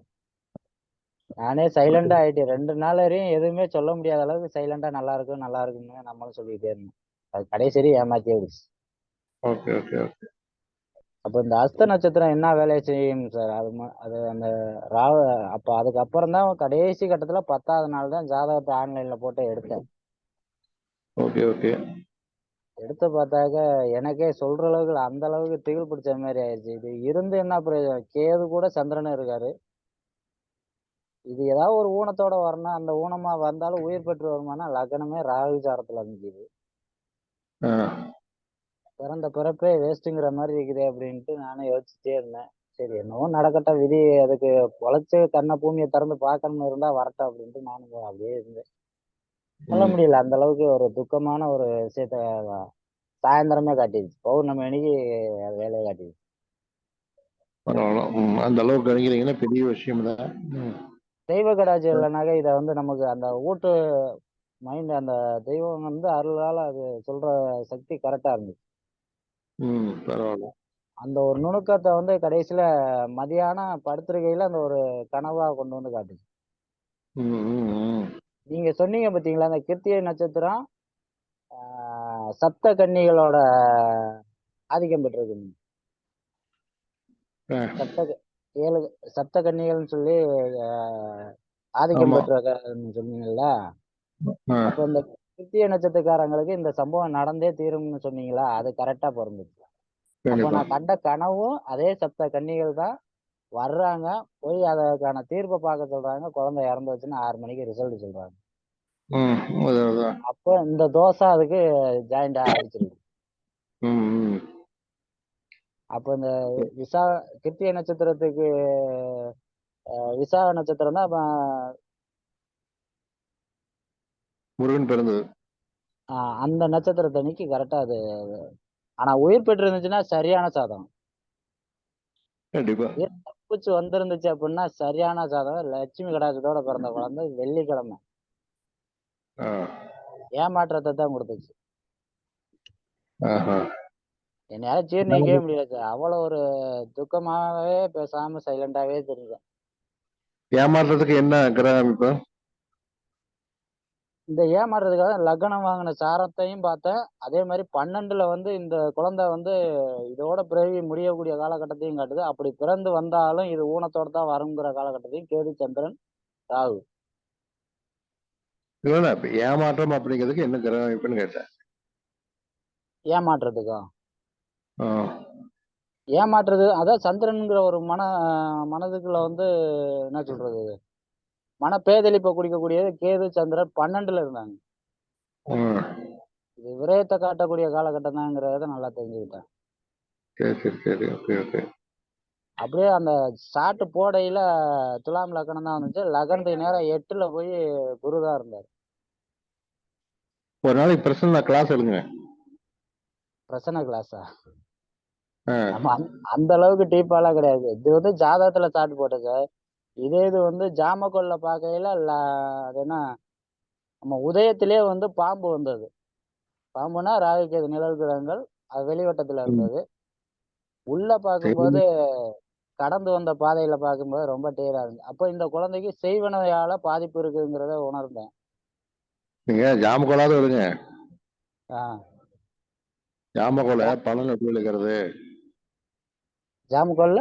நானே சைலண்டா ஆயிட்டேன். 2 நாள் வரையும் எதுவுமே சொல்ல முடியாத அளவுக்கு சைலண்டா நல்லா இருக்கும் நல்லா இருக்குன்னு நம்மளும் சொல்லிக்கிட்டே இருந்தோம். அது கடைசி வரையும் ஏமாத்தியே விடுச்சு. Okay okay okay. அப்ப இந்த அஸ்த நட்சத்திரம் என்ன வேலையை செய்யும் சார்? அது அந்த ராவ அப்ப அதுக்கப்புறம் தான் கடைசி கட்டத்துல 10வது நாள் தான் ஜாதகத்தை ஆன்லைன்ல போட்டு எடுத்தேன். Okay okay. எடுத்து பார்த்தாக்க எனக்கே சொல்ற அளவுக்கு இல்ல, அந்த அளவுக்கு திகில் பிடிச்ச மாதிரி ஆயிடுச்சு. இது இருந்து என்ன பிரயோஜனம்? கேது கூட சந்திரனும் இருக்காரு. இது ஏதாவது ஒரு ஊனத்தோட வரணும். அந்த ஊனமா வந்தாலும் உயிர் பெற்று வருமானா லக்னமே ராகு சாரத்துல அமைஞ்சுது. ஆ. பிறந்த பிறப்பே வேஸ்ட்டுங்கிற மாதிரி இருக்குதே அப்படின்ட்டு நானும் யோசிச்சுட்டே இருந்தேன். சரி என்னவோ நடக்கட்டும், விதி அதுக்கு பொழைச்சு கண்ண பூமியை திறந்து பார்க்கணும்னு இருந்தா வரட்டும் அப்படின்ட்டு நானும் அப்படியே இருந்தேன். சொல்ல ம். முடியல, அந்த அளவுக்கு ஒரு துக்கமான ஒரு விஷயத்த சாயந்தரமே காட்டிடுச்சு. பௌர்ணமி அன்னைக்கு அது வேலையை காட்டிடுச்சு. பரவாயில்ல. அந்த அளவுக்கு நினைக்கிறீங்கன்னா பெரிய விஷயம் தான். தெய்வ கடாட்சி இல்லைனாக்க இதை வந்து நமக்கு அந்த ஊட்டு மைண்ட், அந்த தெய்வம் வந்து அருளால அது சொல்ற சக்தி கரெக்டா இருந்துச்சு. பரவாயில்ல. அந்த ஒரு நுணுக்கத்தை வந்து கடைசியில மதியானம் படுத்திருக்கையில அந்த ஒரு கனவா கொண்டு வந்து காட்டுச்சு. ம், ம், ம். நீங்க சொன்னீங்க பாத்தீங்களா, அந்த கிருத்திகை நட்சத்திரம் சப்த கன்னிகளோட ஆதிக்கம் பெற்றிருக்கு. ஆ, சப்த 7 சப்த கன்னிகள்னு சொல்லி ஆதிக்கம் ஆமா. பெற்ற சொன்னீங்கல்ல. ஆ, அப்ப இந்த கிருத்திகை நட்சத்திரக்காரங்களுக்கு இந்த சம்பவம் நடந்தே தீரும்னு சொன்னீங்களா, அது கரெக்டா பொருந்துச்சு. அப்ப கண்டிப்பா. நான் கண்ட கனவும் அதே சப்த கன்னிகள் தான் வர்றாங்க. போய் அதற்கான தீர்ப்பை பார்க்க சொல்றாங்க. குழந்தை இறந்து வச்சுன்னு 6 மணிக்கு ரிசல்ட் சொல்றாங்க. ம். அதான், அதான். அப்போ இந்த தோசை அதுக்கு ஜாயிண்டா அடிச்சிருக்கு. ம், ம். அப்போ இந்த விசா கிருத்திகை நட்சத்திரத்துக்கு விசாக நட்சத்திரம் தான் முருகன் பிறந்தது. அந்த நட்சத்திரத்தன்னைக்கு கரெக்டா அது. ஆனா உயிர் பெற்று இருந்துச்சுன்னா சரியான சாதகம். கண்டிப்பா. உயிர் தப்பிச்சு வந்திருந்துச்சு அப்படின்னா சரியான சாதகம். லட்சுமி கடாட்சத்தோட பிறந்த குழந்தை வெள்ளிக்கிழமை ஆ. ஏமாற்றத்தை தான் கொடுத்துச்சு. ஆஹா. என்னால ஜீர்ணிக்கவே முடியல சார். அவ்வளவு ஒரு துக்கமாவே பேசாம சைலண்டாவே தெரிஞ்சேன். ஏமாறுறதுக்கு என்ன கிரக அமைப்பு? இந்த ஏமாறுறதுக்காக லக்னம் வாங்கின சாரத்தையும் பார்த்தேன். அதே மாதிரி 12ல வந்து இந்த குழந்தை வந்து இதோட பிறவி முடியக்கூடிய காலகட்டத்தையும் காட்டுது. அப்படி பிறந்து வந்தாலும் இது ஊனத்தோட தான் வருங்கிற காலகட்டத்தையும் கேது சந்திரன் ராகு. இல்ல இப்ப ஏமாற்றம் அப்படிங்கிறதுக்கு என்ன கிரக அமைப்புன்னு கேட்டேன். ஏமாற்றுறதுக்கா? ஆ. ஏமாற்றுறது அதான் சந்திரன்கிற ஒரு மனதுக்குள்ள வந்து என்ன சொல்றது, மனப்பேதலிப்பை குடிக்கக்கூடியது கேது சந்திரன் 12ல இருந்தாங்க. ம். இது விரயத்தை காட்டக்கூடிய காலகட்டம் தான்ங்கிறத நல்லா தெரிஞ்சுக்கிட்டேன். சரி சரி சரி. Okay okay. அப்படியே அந்த சாட்டு போடையில துலாம் லக்னம் தான் வந்துச்சு. லக்னத்துக்கு நேரம் 8ல போய் குரு தான் இருந்தார். ஒரு நாளைக்கு பிரசன்ன கிளாஸ் எடுங்க. பிரசன்ன கிளாஸா? ஆ. நம்ம அந்த அளவுக்கு டீப்பாலாம் கிடையாது. இது வந்து ஜாதகத்துல சாட்டு போட்டது சார். இது வந்து ஜாமக்கொல்ல பார்க்கையில அது என்ன, நம்ம உதயத்திலே வந்து பாம்பு வந்தது. பாம்புனா ராகு கேது நிழல் கிரகங்கள். அது வெளிவட்டத்துல ம். இருந்தது. உள்ள சரி. பார்க்கும்போது கடந்து வந்த பாதையில பார்க்கும்போது ரொம்ப டேரா இருந்துச்சு. அப்போ இந்த குழந்தைக்கு செய்வனையால பாதிப்பு இருக்குங்கிறத உணர்ந்தேன். நீங்க ஜாமக்கோலாவது எடுங்க. ஆஹ் ஜாமக்கோலை பலன் எப்படி எடுக்கிறது? ஜாமக்கொல்ல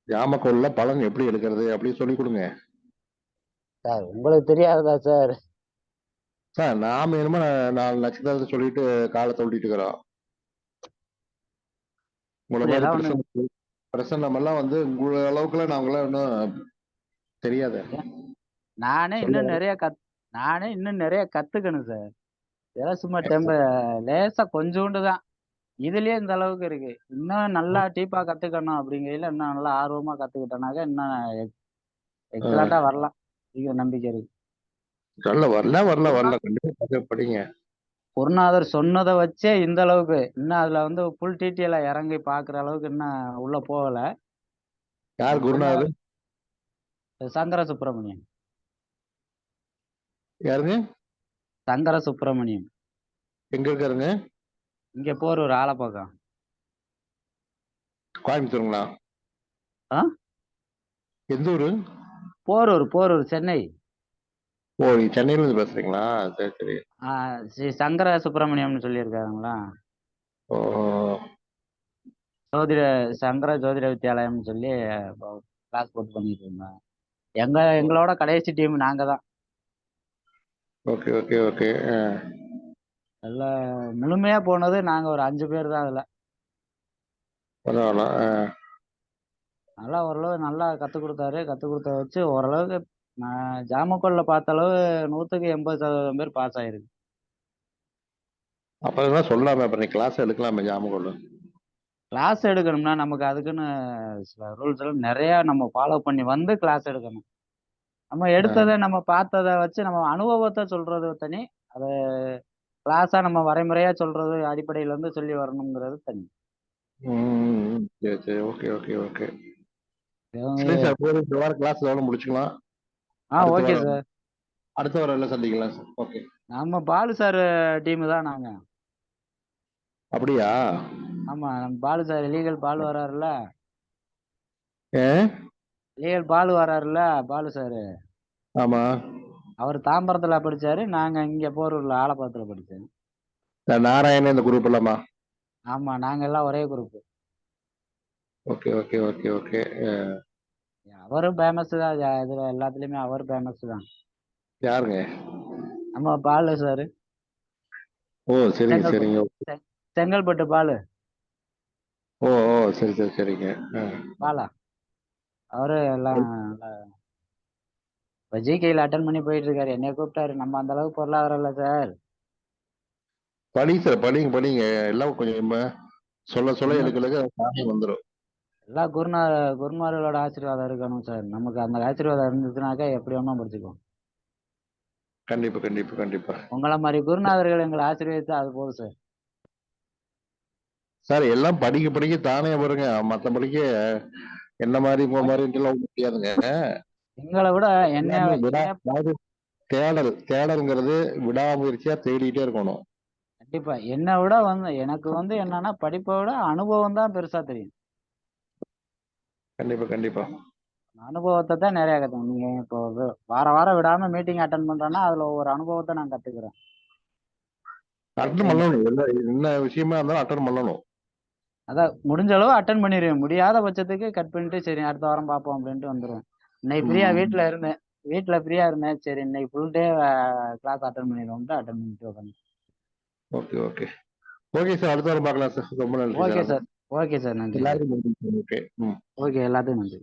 ஜாமக்கோல்ல பலன் எப்படி எடுக்கிறது அப்படின்னு சொல்லி கொடுங்க. சார் உங்களுக்கு தெரியாததா சார்? சார் நாம என்னமோ 4 நட்சத்திரத்தை சொல்லிட்டு காலத்தை ஓட்டிட்டு இருக்கிறோம். உங்களை அப்படி மாதிரி எல்லாம் ஒண்ணு பிரசன்னம் எல்லாம் வந்து உங்கள அளவுக்குலாம் நாங்களாம் இன்னும் தெரியாது. நானே இன்னும் நிறைய நானே இன்னும் நிறைய கத்துக்கணும் சார். இதெல்லாம் சும்மா லேசா கொஞ்சோண்டு தான். இதுலயே இந்த அளவுக்கு இருக்கு. இன்னும் நல்லா டீப்பா கத்துக்கணும் அப்படிங்கையில இன்னும் நல்லா ஆர்வமா கத்துக்கிட்டோம்னாக்க இன்னும் எக்ஸலண்டா வரலாம். நம்பிக்கை இருக்கு. வரல கண்டிப்பா படிங்க. குருநாதர் சொன்னதை வச்சே இந்த அளவுக்கு இன்னும் அதுல வந்து புல் டீட்டெயிலா இறங்கி பாக்குற அளவுக்கு இன்னும் உள்ள போகல. யார் குருநாதர்? சங்கர சுப்பிரமணியம். யாருங்க? சங்கர சுப்பிரமணியம் எங்க இருக்காருங்க? இங்க போர் ஒரு ஆலப்பக்கம். கோயம்புத்தூருங்களா? ஆ? எந்த ஊரு? போரூர் சென்னை. ஓ, நீங்க சென்னையில இருந்து பேசுறீங்களா? சரி சரி. ஸ்ரீ சங்கர சுப்பிரமணியம்னு சொல்லியிருக்காங்களா, ஓ, ஜோதிட சங்கர ஜோதிட வித்யாலயம்னு சொல்லி கிளாஸ் போட்டு பண்ணிட்டு இருந்தேன். எங்களோட கடைசி டீம் நாங்க தான். Okay okay okay. எல்லாம் முழுமையா போனது நாங்க ஒரு 5 பேர் தான் அதுல. பரவாயில்ல. நல்லா ஓரளவு நல்லா கற்றுக் கொடுத்தாரு. கற்றுக் கொடுத்த வச்சு ஓரளவுக்கு நான் ஜாமக்கோல்ல பார்த்த அளவு 100க்கு 80% பேர் பாஸ் ஆயிருக்கு. அப்புறம் என்ன சொல்லலாமே, அப்புறம் நீ கிளாஸ் எடுக்கலாமே ஜாமக்கோல். கிளாஸ் எடுக்கணும்னா நமக்கு அதுக்குன்னு சில ரூல்ஸ் எல்லாம் நிறைய நம்ம ஃபாலோ பண்ணி வந்து கிளாஸ் எடுக்கணும். நம்ம எடுத்ததை நம்ம பார்த்ததை வச்சு நம்ம அனுபவத்தை சொல்றது தனி, அதை கிளாஸா நம்ம வரைமுறையா சொல்றது அடிப்படையில இருந்து சொல்லி வரணுங்கிறது தனி. சரி சரி. Okay okay okay. இவங்க சரி சார், போதும். இந்த வாரம் கிளாஸ் எவ்வளோ முடிச்சுக்கலாம். அடுத்த ஓகே வாரம் சார். அடுத்த வாரம் எல்லாம் சந்திக்கலாம் சார். ஓகே. நம்ம பாலு சார் டீம் தான் நாங்க. அப்படியா? ஆமா, நம்ம பாலு சார் லீகல் பாலு வராருல்ல, ஏ, லீகல் பாலு வராருல்ல பாலு சார். ஆமா. அவர் தாம்பரத்துல படிச்சாரு, நாங்க இங்க போரூர்ல ஆலப்பாத்துல படிச்சோம். இந்த நாராயணன் இந்த குரூப் இல்லாமா? ஆமா, நாங்க எல்லாம் ஒரே group. Okay okay okay okay. அவரும் ஃபேமஸ் தான், இதுல எல்லாத்துலயுமே அவர் ஃபேமஸ் தான். யாருங்க? நம்ம பாலு சார், ஓ, சரிங்க சரிங்க. செங்கல்பட்டு பாலு. ஓ ஓ, சரி சரி சரிங்க. பாலா அவரு எல்லாம் நல்லா இப்ப ஜிகேல அட்டன் பண்ணி போயிட்டு இருக்காரு. என்னைய கூப்பிட்டாரு. நம்ம அந்த அளவுக்கு பொருளாதாரம் இல்ல சார். படிங்க சார், படிங்க படிங்க. எல்லாம் கொஞ்சம் சொல்ல சொல்ல ஒண்ணும் எழுக்க சாமி வந்துடும். எல்லா குருமார்களோட ஆசீர்வாதம் இருக்கணும் சார். நமக்கு அந்த ஆசீர்வாதம் இருந்துச்சுனாக்கா எப்படி வேணா படிச்சுக்குவோம். கண்டிப்பா கண்டிப்பா கண்டிப்பா. உங்களை மாதிரி குருநாதர்கள் எங்களை ஆசீர்வதித்தா அது போதும் சார். சார் எல்லாம் படிக்க படிக்க தானே வருங்க. மற்றபடிக்கு என்ன மாதிரி உங்க மாதிரி எல்லாம் முடியாதுங்க. எங்களை விட என்ன எல்லாமே என்ன அதாவது தேடல்ங்கிறது விடாமுயற்சியா தேடிட்டே இருக்கணும். கண்டிப்பா என்னை விட எனக்கு என்னன்னா படிப்பை விட அனுபவம் தான் பெருசா தெரியும். கண்டிப்பா கண்டிப்பா. அனுபவத்தை தான் நிறைய கற்றுக்கணும். நீங்க இப்போ வாரம் விடாம மீட்டிங் அட்டன் பண்றேன்னா அதுல ஒவ்வொரு அனுபவத்தை நான் கத்துக்கிறேன். அட்டன் பண்ணணும். என்ன விஷயமா இருந்தாலும் அட்டன் பண்ணணும். அதான் முடிஞ்ச அளவு அட்டன் பண்ணிடுவேன். முடியாத பட்சத்துக்கு கட் பண்ணிட்டு சரி அடுத்த வாரம் பார்ப்போம் அப்படின்ட்டு வந்துடுவேன். இன்னைக்கு ஃப்ரீயா வீட்டுல ஃப்ரீயா இருந்தேன். சரி இன்னைக்கு ஃபுல் டே கிளாஸ் அட்டன் பண்ணிடுவோம்ட்டு அட்டன் பண்ணிட்டு உட்காந்து. Okay okay okay sir. அடுத்த வாரம் பார்க்கலாம் சார். ரொம்ப நன்றி okay sir. Sir. Okay sir, நன்றி சார். எல்லாருக்கும் நன்றி. ஓகே. ஓகே, எல்லாத்துக்கும் நன்றி.